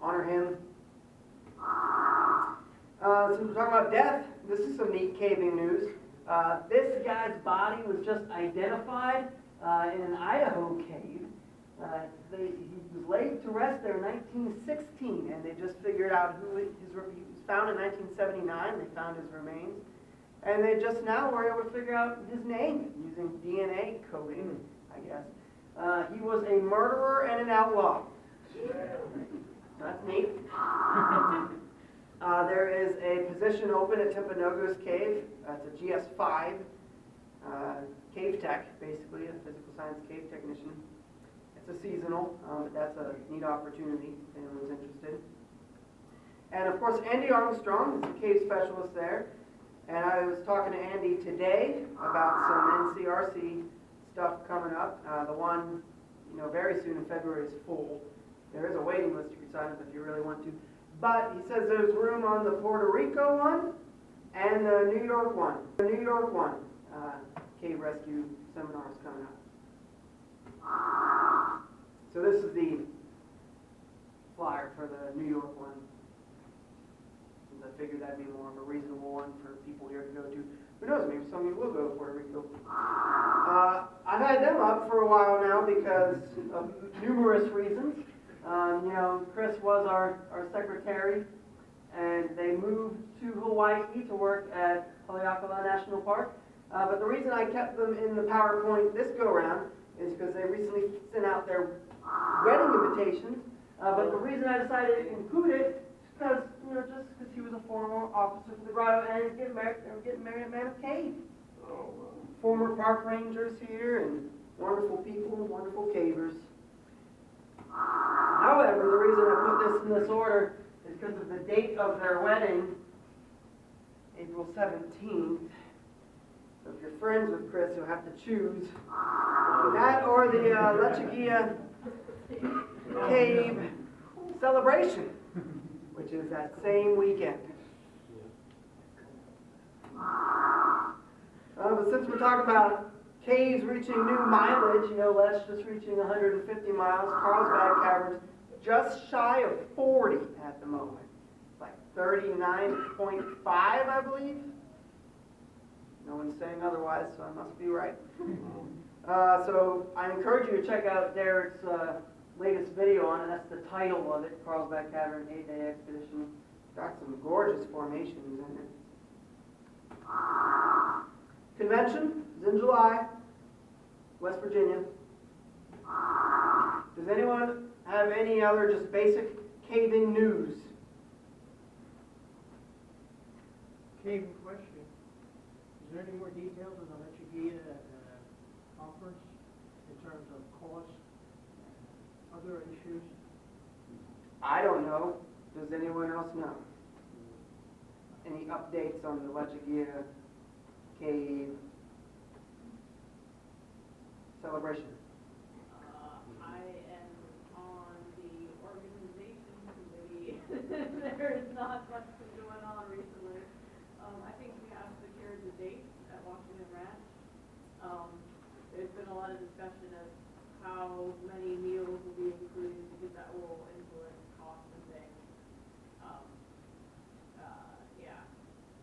honor him. Since we're talking about death, this is some neat caving news. This guy's body was just identified in an Idaho cave. He was laid to rest there in 1916, and they just figured out he was found in 1979. They found his remains, And they just now were able to figure out his name using DNA coding, I guess. He was a murderer and an outlaw. That's neat. There is a position open at Timpanogos Cave. It's a GS5 cave tech, basically, a physical science cave technician. It's a seasonal, but that's a neat opportunity if anyone's interested. And of course, Andy Armstrong is the cave specialist there. And I was talking to Andy today about some NCRC stuff coming up. The one, very soon in February is full. There is a waiting list you can sign up if you really want to. But he says there's room on the Puerto Rico one and the New York one. The New York one, cave rescue seminars coming up. So this is the flyer for the New York one. I figured that'd be more of a reasonable one for people here to go to. Who knows, maybe some of you will go to Puerto Rico. I've had them up for a while now because of numerous reasons. Chris was our secretary, and they moved to Hawaii to work at Haleakala National Park. But the reason I kept them in the PowerPoint this go-round is because they recently sent out their wedding invitations. But the reason I decided to include it because, just because he was a former officer for the Grotto and he's getting married, they were getting married at Mammoth Cave. Former park rangers here and wonderful people, wonderful cavers. However, the reason I put this in this order is because of the date of their wedding, April 17th. So if you're friends with Chris, you'll have to choose that or the Lechuguilla Cave celebration, which is that same weekend. But since we're talking about caves reaching new mileage, Les just reaching 150 miles, Carlsbad Caverns just shy of 40 at the moment. It's like 39.5, I believe. No one's saying otherwise, so I must be right. So I encourage you to check out Derek's latest video on it. That's the title of it, Carlsbad Cavern 8-Day Expedition. Got some gorgeous formations in it. Convention is in July, West Virginia. Does anyone have any other just basic caving news? Cave question. Is there any more details on the Lechuguilla conference in terms of cost and other issues? I don't know. Does anyone else know? Any updates on the Lechuguilla Cave celebration? I am on the organization committee. There is not much going on recently. I think we have secured the dates at Washington Ranch. There's been a lot of discussion of how many meals will be included because that will influence costs and things.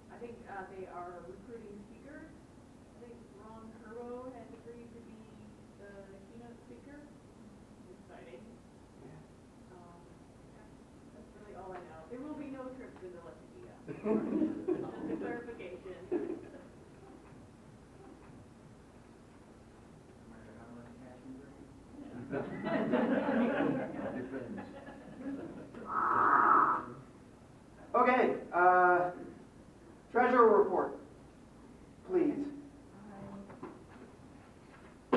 I think they are recruiting speakers. I think Ron Curbo has agreed to be the keynote speaker. Exciting. That's really all I know. There will be no trips into Lechuguilla. Just a clarification. Okay, treasurer report, please. I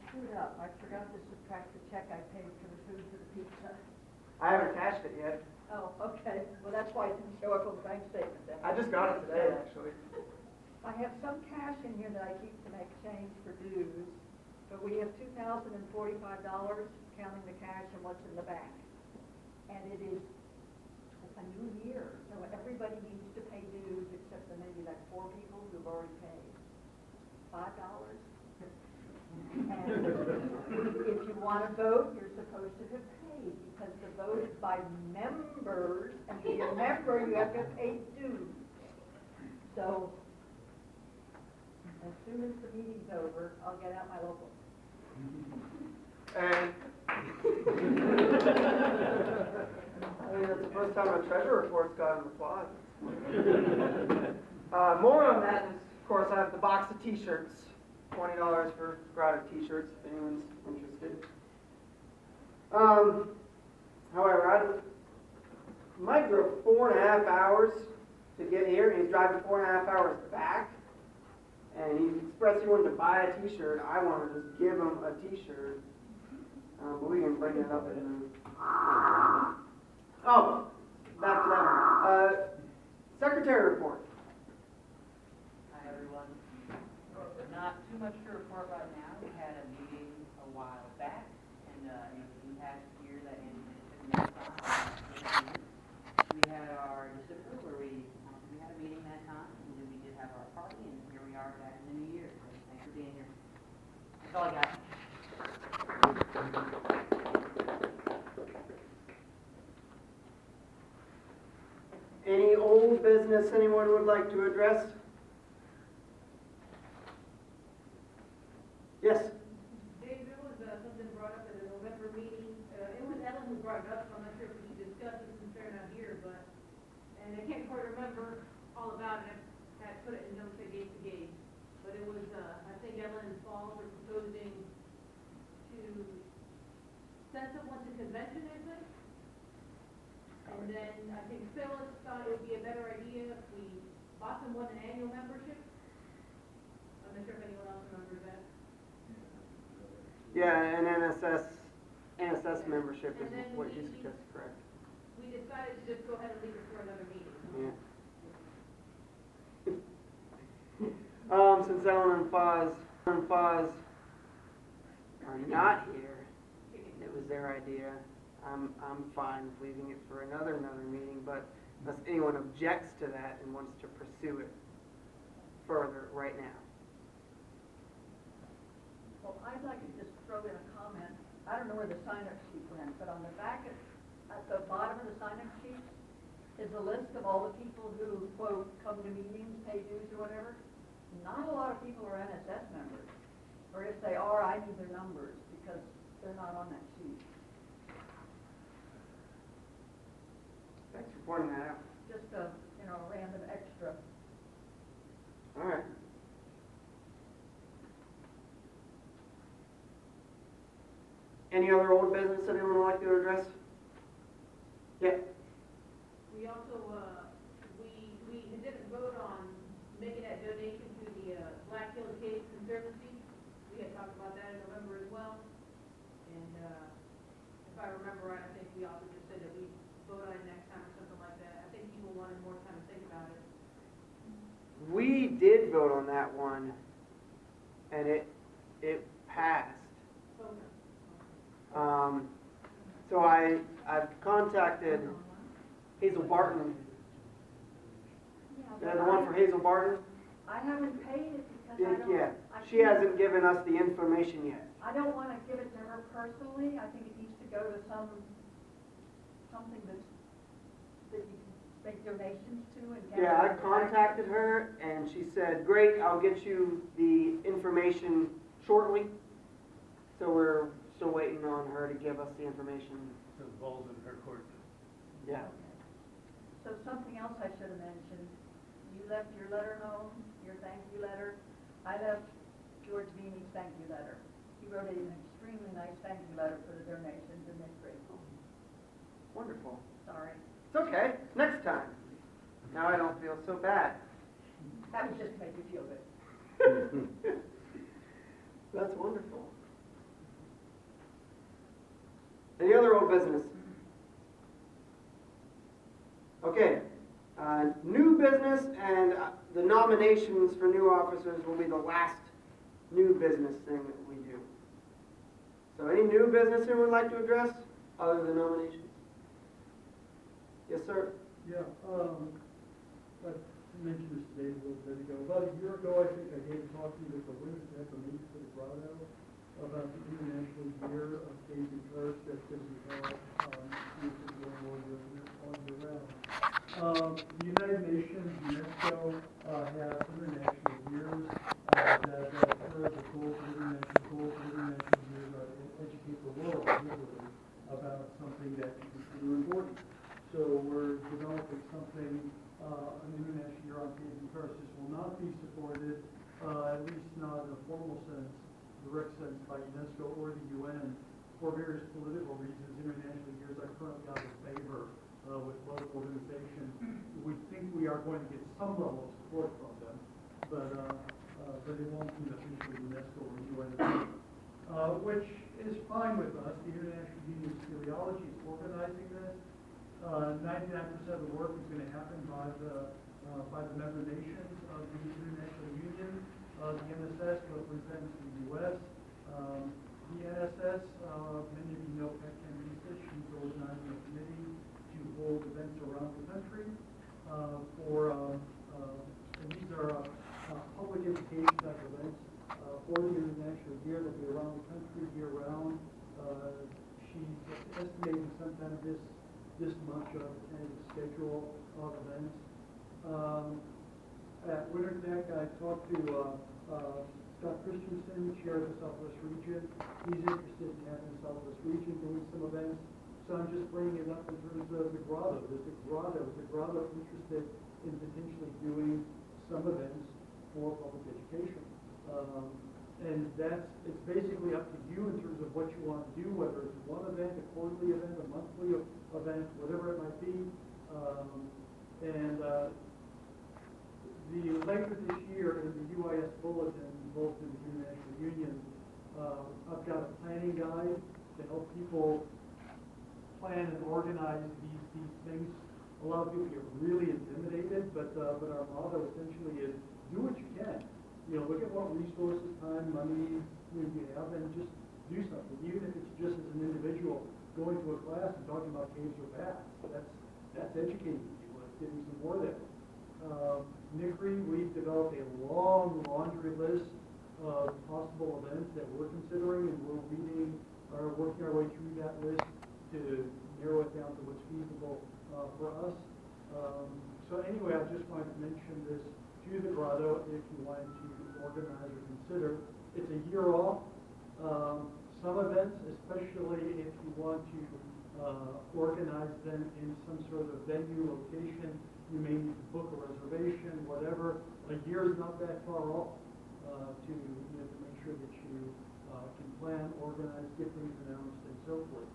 screwed up. I forgot to subtract the check I paid for the food for the pizza. I haven't cashed it yet. Oh, okay. Well, that's why it didn't show up on the bank statement then. I just got it today, actually. I have some cash in here that I keep to make change for dues, but we have $2,045 counting the cash and what's in the bank. And it is a new year, so everybody needs to pay dues except for maybe like 4 people who've already paid $5. And if you want to vote, you're supposed to have paid because the vote is by members, and to be a member, you have to pay dues. So as soon as the meeting's over, I'll get out my local. And I mean, that's the first time a treasurer report's gotten applaud. More on that is, of course, I have the box of t-shirts, $20 for Grotto t-shirts if anyone's interested. However, Mike drove 4.5 hours to get here, and he's driving 4.5 hours back. And he expressed he wanted to buy a t-shirt. I want to just give him a t-shirt. But we can bring that up in a minute. Oh, back to that one. Secretary report. Hi, everyone. Not too much to report right now. We had a meeting a while back, and in the past year that ended at time. We had our December where we had a meeting that time, and then we did have our party, and here we are back in the new year. So thanks for being here. That's all I got. Any old business anyone would like to address? Yes? Dave, there was something brought up at the November meeting. It was Ellen who brought it up, so I'm not sure if we should discuss it since they're not here, but, and I can't quite remember all about it. I had put it in notes I gave to Gabe. But it was, I think Ellen and Falls are proposing to send someone to convention, I think. And then I think Phyllis thought it would be a better idea if we bought someone an annual membership. I'm not sure if anyone else remembers that. Yeah, an NSS membership is And then what you suggested, correct? We decided to just go ahead and leave it for another meeting. Yeah. Since Ellen and Foz are not here, it was their idea. I'm fine with leaving it for another meeting, but unless anyone objects to that and wants to pursue it further right now. Well, I'd like to just throw in a comment. I don't know where the sign-up sheet went, but on the back, at the bottom of the sign-up sheet is a list of all the people who, quote, come to meetings, pay dues or whatever. Not a lot of people are NSS members. Or if they are, I need their numbers because they're not on that sheet. Thanks for pointing that out. Just a, random extra. All right. Any other old business that anyone would like to address? Yeah. We also, we didn't vote on making that donation to the Black Hills Caves Conservancy. We had talked about that in November as well. And if I remember right, I think we also just said that we vote on it next time or something like that. I think people wanted more time to think about it. We did vote on that one, and it passed. Okay. So I've contacted Hazel Barton. Yeah, The one for Hazel Barton? I haven't paid it because I don't. Yeah, she hasn't given us the information yet. I don't want to give it to her personally. I think it needs to go to something that you can make donations to. And Yeah, I contacted her, and she said, great, I'll get you the information shortly. So we're still waiting on her to give us the information. So the ball's in her court. Yeah. So something else I should have mentioned. You left your letter home, your thank you letter. I left George Beanie's thank you letter. He wrote an extremely nice thank you letter for the donations, and they're grateful. Wonderful. Sorry. It's okay. Next time. Now I don't feel so bad. That was just to make you feel good. That's wonderful. Any other old business? Okay. New business and the nominations for new officers will be the last new business thing that we do. So any new business anyone would like to address other than nominations? Yes, sir. Yeah, I mentioned this today a little bit ago. About a year ago, I think I gave a talk to you at the Women's Meet for the Grotto about the International Year of Caves and Tourists that's going to be held on year round. The United Nations, UNESCO, have international years that occur. The goals of international years are to educate the world literally about something that you consider important. So we're developing something, an international year on caves and tourists sense, direct sense by UNESCO or the UN for various political reasons. International years are currently out of favor with local organizations. We think we are going to get some level of support from them, but it won't be officially UNESCO or UN, which is fine with us. The International Union of Speleology is organizing this. 99% of the work is going to happen by the member nations of the International Union. The NSS represents the U.S. The NSS, many of you know Pat Candice, she's organizing a committee to hold events around the country and these are public education type events for the International Year. They'll be around the country year-round. She's estimating sometime this month of kind of schedule of events. At Winter Tech, I talked to Scott Christensen, chair of the Southwest region. He's interested in having the Southwest region doing some events. So I'm just bringing it up in terms of the Grotto. Is the Grotto interested in potentially doing some events for public education? And it's basically up to you in terms of what you want to do, whether it's one event, a quarterly event, a monthly event, whatever it might be. Later this year in the UIS bulletin, both in the International Union, I've got a planning guide to help people plan and organize these things. A lot of people get really intimidated, but our motto essentially is do what you can. Look at what resources, time, money you have, and just do something. Even if it's just as an individual going to a class and talking about caves or baths, that's educating people. That's getting some more there. NICRI, we've developed a long laundry list of possible events that we're considering, and we're working our way through that list to narrow it down to what's feasible for us. So anyway, I just wanted to mention this to the Grotto if you wanted to organize or consider. It's a year off. Some events, especially if you want to organize them in some sort of venue, location, you may need to book a reservation, whatever. A year is not that far off to make sure that you can plan, organize, get things announced, and so forth.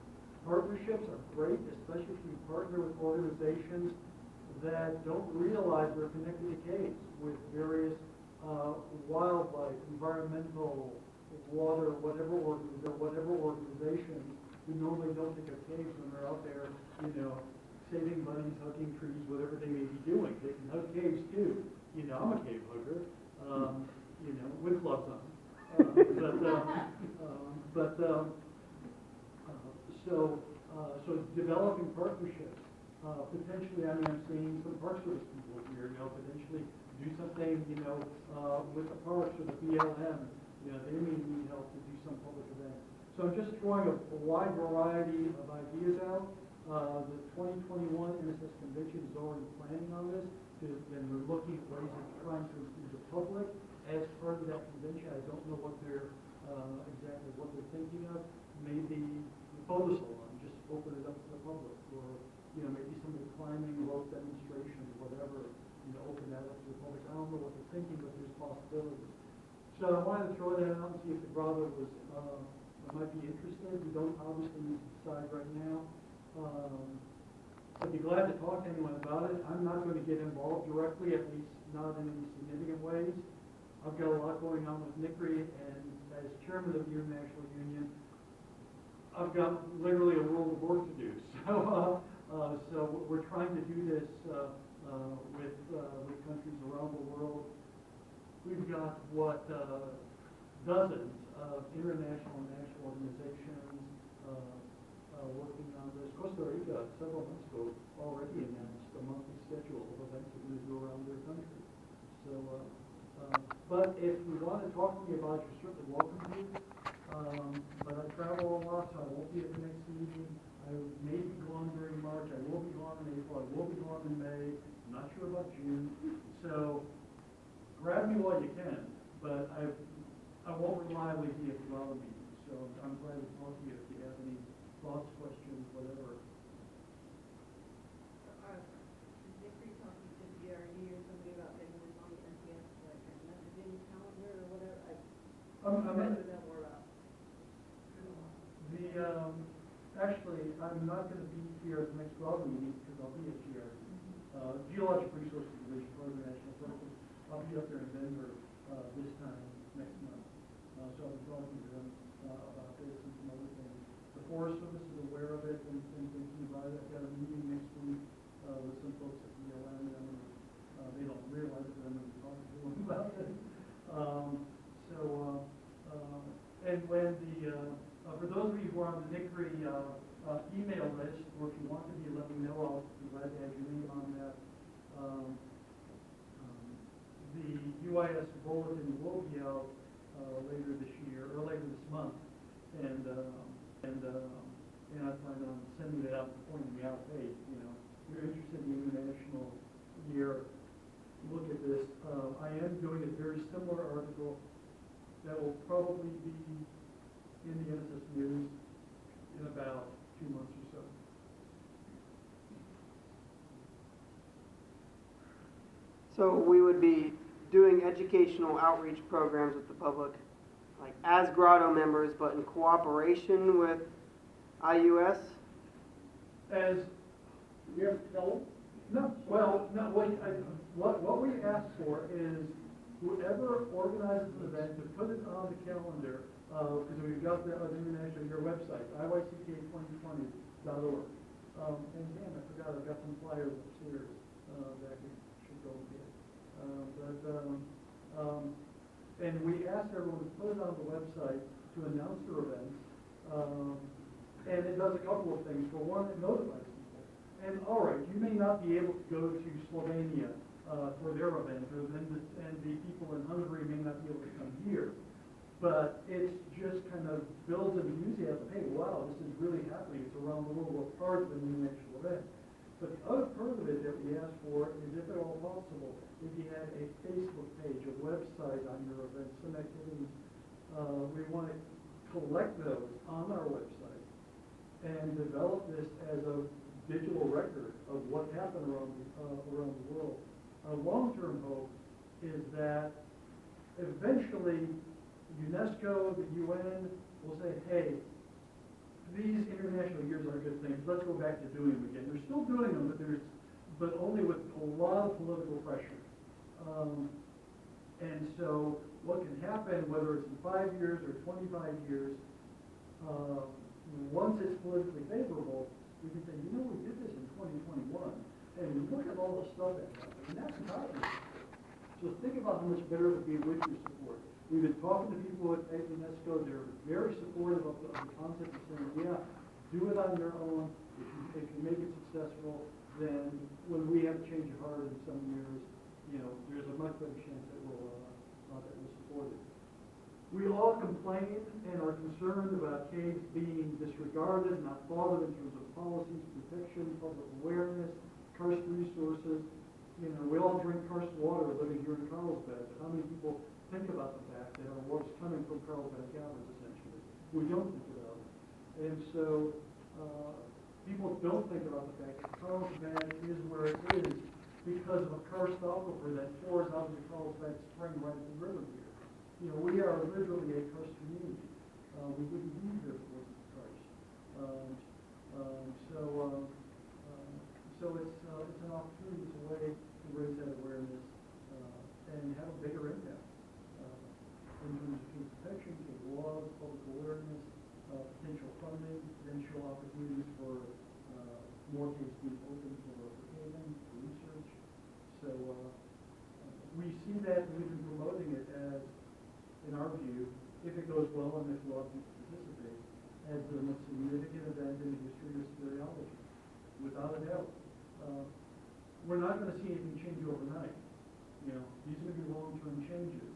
Partnerships are great, especially if you partner with organizations that don't realize they're connected to caves with various wildlife, environmental, water, whatever organizations who normally don't think of caves when they're out there, saving bunnies, hugging trees, whatever they may be doing. They can hug caves too. I'm a cave hugger, with gloves on. So developing partnerships. Potentially, I'm seeing some Park Service people here, potentially do something, with the parks or the BLM. They may need help to do some public event. So I'm just throwing a wide variety of ideas out. The 2021 NSS Convention is already planning on this, and we're looking at ways of trying to include the public as part of that convention. I don't know what they're exactly what they're thinking of. Maybe the photo salon, just open it up to the public, or maybe some of the climbing, rope demonstrations, whatever. Open that up to the public. I don't know what they're thinking, but there's possibilities. So I wanted to throw that out and see if the brother might be interested. We don't obviously need to decide right now. I'd be glad to talk to anyone about it. I'm not going to get involved directly, at least not in any significant ways. I've got a lot going on with NICRI, and as chairman of the International Union, I've got literally a world of work to do. So we're trying to do this with countries around the world. We've got dozens of international and national organizations working on this. Costa Rica, several months ago, already announced a monthly schedule of events that we're going to do around their country. So, but if you want to talk to me about it, you're certainly welcome to. But I travel a lot, so I won't be at the next meeting. I may be gone during March. I will be gone in April. I will be gone in May. I'm not sure about June. So grab me while you can, but I won't reliably be at the other meetings. So I'm glad to talk to you if you have any thoughts, questions, whatever. NICRI talking to DRE or somebody about getting this on the NPS, like a messaging calendar or whatever? I'm You guys would know more about. Actually, I'm not gonna be here at the next Grotto meeting because I'll be at Geologic Resources Division for International Purposes. I'll be up there in Denver, this time next month. So I'll be talking to them, about this and some other things. The Forest Service is aware of it and thinking about it. I've got a meeting next week, with some folks at BLM, and they don't realize it, but I'm gonna be talking to them about it. And when for those of you who are on the NICRI email list, or if you want to be, let me know. I'll be glad to add your name on that. The UIS bulletin will be out later this year, or later this month, and I plan on sending it out and pointing me out. Hey, you know, if you're interested in the International Year, look at this. I am doing a very similar article that will probably be in the NSS News in about 2 months or so. So we would be doing educational outreach programs with the public, like as Grotto members, but in cooperation with IUS? As You ever tell them? no, well, no. What we ask for is whoever organizes an event to put it on the calendar, because we've got the International Year website, IYCK2020.org. And damn, I forgot, I've got some flyers upstairs that we should go and get. And we ask everyone to put it on the website to announce their events. And it does a couple of things. For one, it notifies people. And all right, you may not be able to go to Slovenia for their event, and the people in Hungary may not be able to come here. But it's just kind of builds an enthusiasm. Hey, wow, this is really happening. It's around the world. We're part of the international event. But the other part of it that we ask for is, if at all possible, if you had a Facebook page, a website on your events, some activities, we want to collect those on our website and develop this as a digital record of what happened around the world. Our long-term hope is that eventually UNESCO, the UN, will say, hey, these international years are good things. Let's go back to doing them again. They're still doing them, but only with a lot of political pressure. And so what can happen, whether it's in 5 years or 25 years, once it's politically favorable, we can say, you know, we did this in 2021, and look at all the stuff that happened. And that's important. So think about how much better it would be with your support. We've been talking to people at UNESCO. They're very supportive of the concept of saying, yeah, do it on your own. If you make it successful, then when we have a change of heart in some years, you know, there's a much better chance that we'll support it. We all complain and are concerned about caves being disregarded, not thought of in terms of policies, protection, public awareness, karst resources. You know, we all drink karst water living here in Carlsbad, but how many people think about the fact that our water's coming from Carlsbad caverns, essentially? We don't think about it. And so people don't think about the fact that Carlsbad is where it is because of a karst aquifer that pours out of the Carlsbad spring right at the river here. You know, we are literally a karst community. We wouldn't be here if it wasn't for karst. So it's an opportunity, it's a way to raise that awareness and have a bigger impact in terms of cave protection, cave laws, public awareness, potential funding, potential opportunities for more caves being open for caving, for research. So we see that, and we've been promoting it as, in our view, if it goes well and if a lot of people participate, as the most significant event in the history of speleology, without a doubt. We're not going to see anything change overnight. You know, these are going to be long-term changes.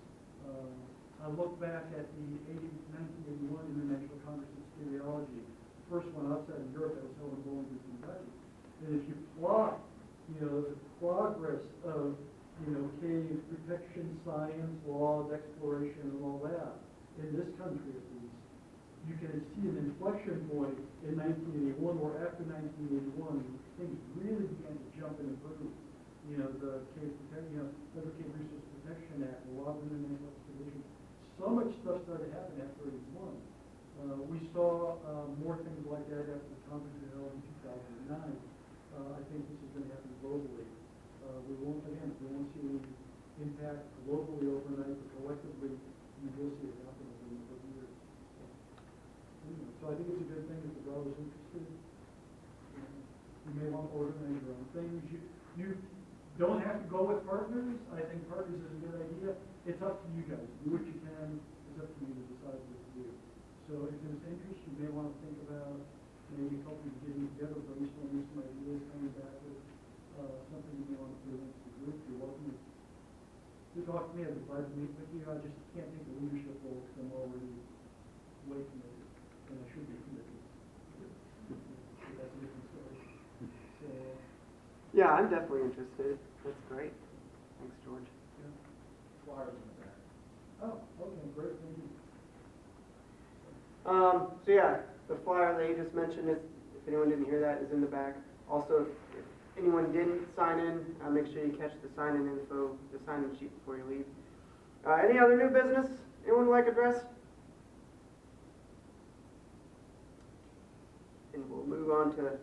I look back at the 1981 International Congress of Speleology, the first one outside of Europe that was held in Bowling, Kentucky. And if you plot, you know, the progress of, you know, cave protection, science, laws, exploration, and all that, in this country at least, you can see an inflection point in 1981, or after 1981, things really began to jump and improve. You know, the Cave Resource Protection Act, a lot of international expeditions, so so much stuff started happening after 81. We saw more things like that after the conference in 2009. I think this is going to happen globally. We won't see any impact globally overnight, but collectively, you will see it happen over a number of years. So I think it's a good thing if the Bravo's interested. You may want to organize your own things. You don't have to go with partners. I think partners is a good idea. It's up to you guys. Do what you can. It's up to you to decide what to do. So if there's interest, you may want to think about maybe helping getting together, brainstorming some ideas, coming back with something you may want to present to the group. You're welcome to talk to me. I'd be glad to meet with you. I just can't take the leadership role because I'm already way committed, and I should be committed. That's a different story. So, Yeah, I'm definitely interested. That's great. Thanks, George. yeah. Flyers in the back. Oh, okay, great. Thank you. So yeah, the flyer that you just mentioned, is, if anyone didn't hear that, is in the back. Also, if anyone didn't sign in, make sure you catch the sign-in info, the sign-in sheet before you leave. Any other new business anyone would like addressed? And we'll move on to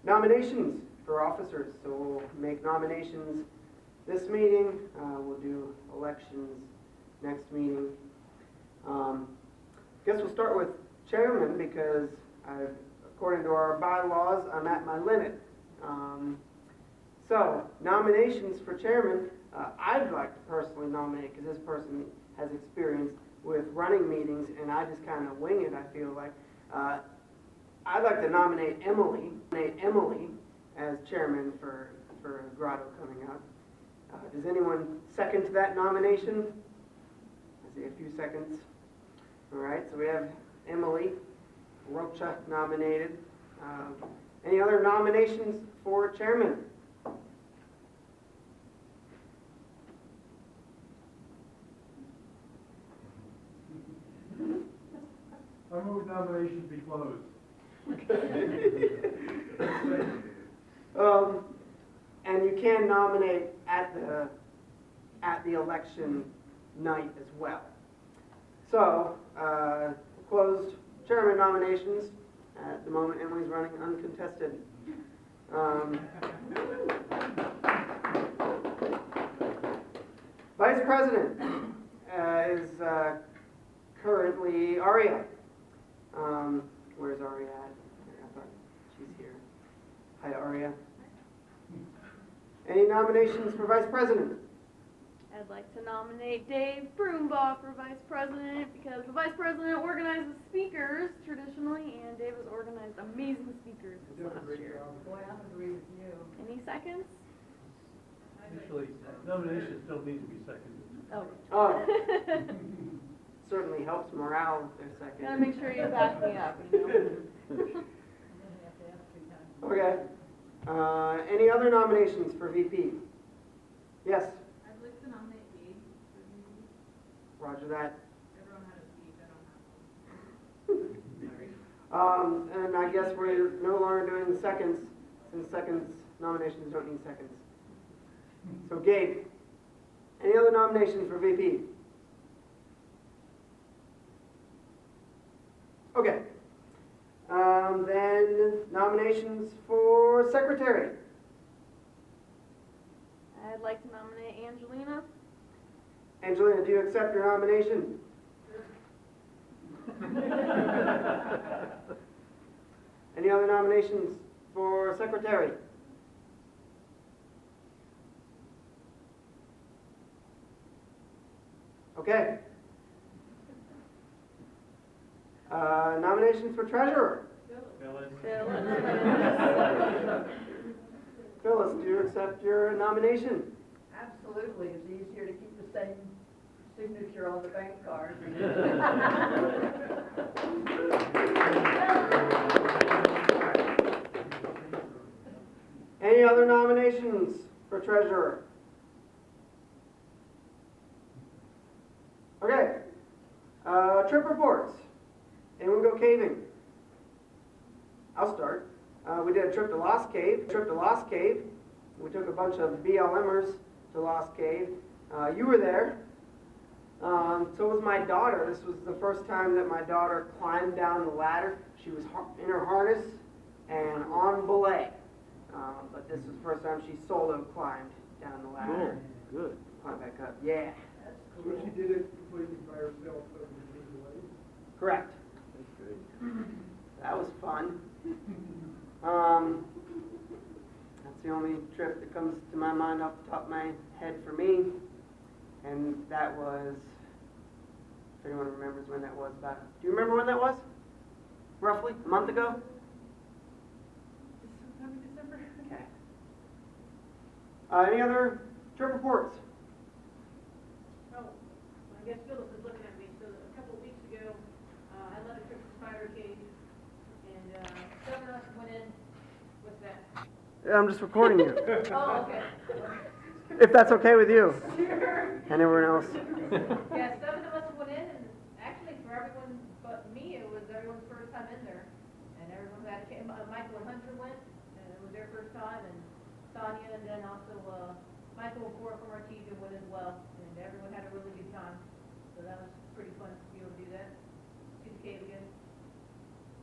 nominations for officers. So we'll make nominations this meeting. We'll do elections next meeting. Guess we'll start with chairman because according to our bylaws, I'm at my limit. So nominations for chairman, I'd like to personally nominate because this person has experience with running meetings and I just kind of wing it, I feel like. I'd like to nominate Emily as chairman for Grotto coming up. Does anyone second to that nomination? I see a few seconds. All right, so we have Emily Rocha nominated. Any other nominations for chairman? I move nominations be closed. And you can nominate at the election night as well. So, closed chairman nominations. At the moment, Emily's running uncontested. Vice President is currently Aria. Where's Aria at? I thought she's here. Hi, Aria. Any nominations for Vice President? I'd like to nominate Dave Broombaugh for Vice President because the Vice President organizes speakers traditionally, and Dave has organized amazing speakers this last year. Boy, I agree with you. Any seconds? Actually, nominations don't need to be seconded. Oh. Oh. Certainly helps morale if they're second. Gotta make sure you back me up, you know? Okay. Any other nominations for VP? Yes. I'd like to nominate Gabe for VP. Roger that. Everyone had a speech, I don't have one. And I guess we're no longer doing seconds, since nominations don't need seconds. So Gabe, any other nominations for VP? Okay. Then nominations for secretary. I'd like to nominate Angelina. Angelina, do you accept your nomination? Any other nominations for secretary? Okay. Nominations for treasurer. Phyllis, do you accept your nomination? Absolutely, it's easier to keep the same signature on the bank card. Any other nominations for treasurer? Okay. Trip reports. Anyone go caving? I'll start. We did a trip to Lost Cave. We took a bunch of BLMers to Lost Cave. You were there. So was my daughter. This was the first time that my daughter climbed down the ladder. She was in her harness and on belay. But this was the first time she solo climbed down the ladder. Good. Climbed back up. Yeah. So she did it completely by herself, so it was away. Correct. That's great. That was fun. That's the only trip that comes to my mind off the top of my head for me. And that was, if anyone remembers when that was, do you remember when that was? Roughly? A month ago? December. Okay. Any other trip reports? Oh, I guess Phyllis is looking at me. So a couple of weeks ago, I led a trip to Spider Cave, and 7 of us went in. What's that? Yeah, I'm just recording you. Oh, okay. If that's okay with you. Sure. And everyone else. Yeah, 7 of us went in, and actually for everyone but me, it was everyone's first time in there. And everyone had a chance. Michael and Hunter went, and it was their first time, and Sonia, and then also Michael and Cora from Artesia went as well. And everyone had a really good time. So that was pretty fun to be able to do that. See the cave again.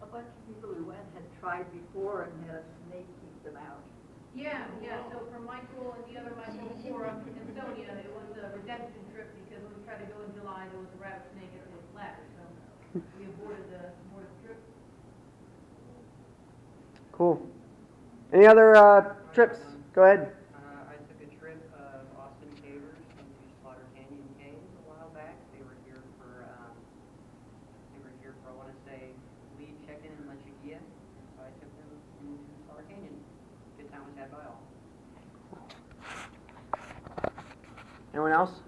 A bunch of people who went had tried before and had a snake keep them out. Yeah. So for Michael and the other Michael, Cora, and Sonia, it was a redemption trip because when we tried to go in July, there was a rabbit snake at the ladder. So we aborted the trip. Cool. Any other trips? Go ahead. I took a trip of Austin Cavers into Slaughter Canyon Caves a while back. They were here for I want to say, lead check-in and lunch again. So I took them into Slaughter Canyon. Good time was had by all. Anyone else?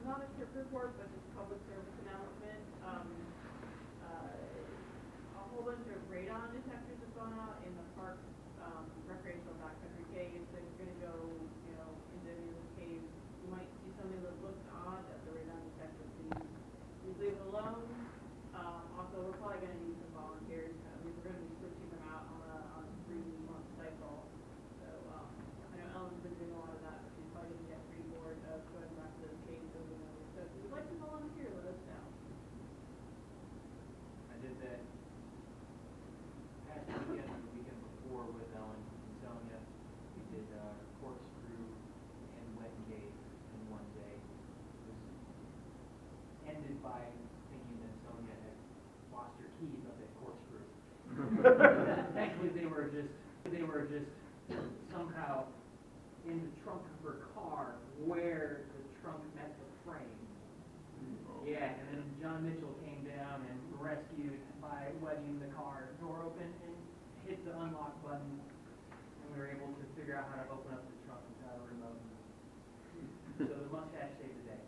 Not a trip report, but just public service announcement. A whole bunch of radon detectors have gone out in the park, recreational backcountry caves. So if you're gonna go, into any of the caves, you might see something that looks odd at the radon detector. Please leave it alone. Also, we're probably gonna need some volunteers. We're gonna be switching them out on a 3-month cycle. So, I know Ellen's been doing a lot of that, but she's probably gonna get pretty bored of going back to those caves over and over. So if you'd like to volunteer, let us know. I did that past weekend or the weekend before with Ellen and Sonia. We did corkscrew and wet cave in one day. It was ended by thinking that Sonia had lost her keys up at corkscrew. Thankfully, they were just somehow in the trunk of her car where the trunk met the frame. Yeah, and then John Mitchell came down and rescued by wedging the car door open and hit the unlock button, and we were able to figure out how to open up the trunk without a remote. So the mustache saved the day.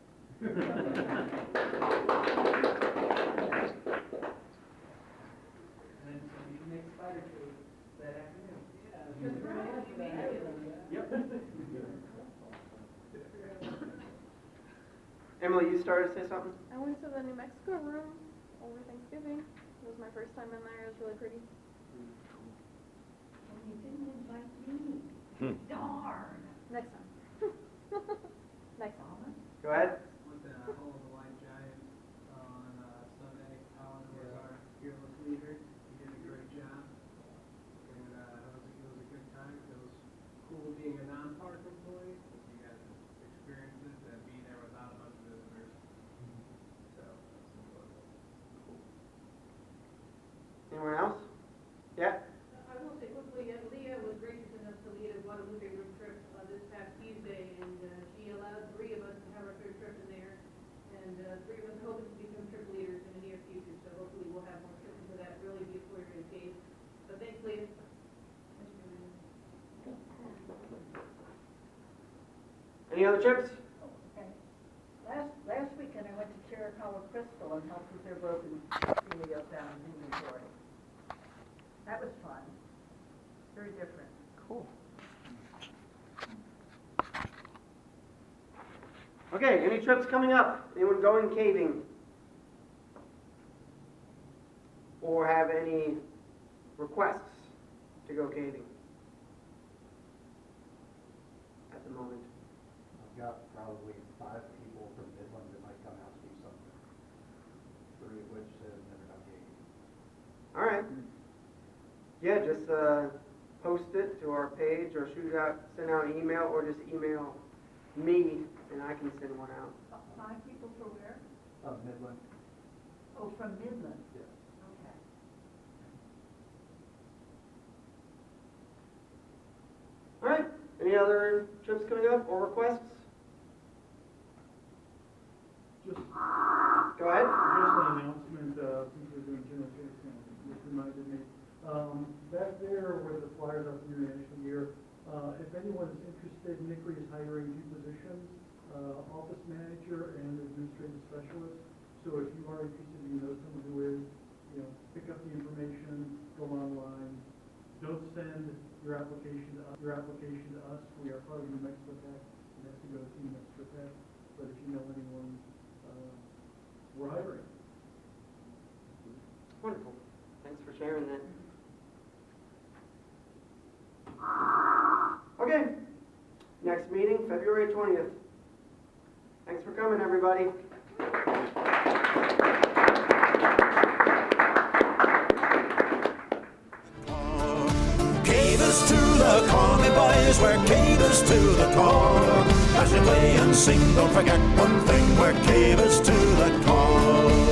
And then so we can make spider cake that afternoon. Yep. Emily, you started to say something? I went to the New Mexico room over Thanksgiving. It was my first time in there. It was really pretty. And you didn't invite me. Darn. Next time. Next time. Go ahead. With the Hall of the White Giant on Sunday. Alan was our fearless leader. He did a great job. And it was a good time. It was cool being a non-park employee. You got to experience it and be there without a bunch of visitors. So, that's cool. Anyone else? Yeah? I will say quickly, Leah was gracious enough to lead a Guadalupe road trip this past Tuesday, and she allowed 3 of us to have our third trip in there. And 3 of us are hoping to become trip leaders in the near future, so hopefully we'll have more trips into that really beautiful area of cave. But thanks, Leah. Any other trips? Okay. Last weekend I went to Chiricahua Crystal and helped with their broken studio sound inventory. That was fun. Very different. Cool. Okay, any trips coming up? Anyone going caving? Or have any requests to go caving? At the moment. I've got probably yeah, just post it to our page or send out an email, or just email me and I can send one out. 5 people for where? Midland. Oh, from Midland? Yeah. Okay. All right, any other trips coming up or requests? Just Go ahead. an announcement, since we're doing general sales, which reminded me. Back there where the flyers up for International Year, if anyone is interested, Nickery is hiring 2 positions, office manager and administrative specialist. So if you are interested, you know someone who is, pick up the information, go online. Don't send your application to us. We are part of New Mexico Tech. It has to go to New Mexico Tech. But if you know anyone, we're hiring. Wonderful. Thanks for sharing that. Okay. Next meeting, February 20th. Thanks for coming, everybody. Cavers to the core, me boys, we're cavers to the core. As we play and sing, don't forget one thing, we're cavers to the core.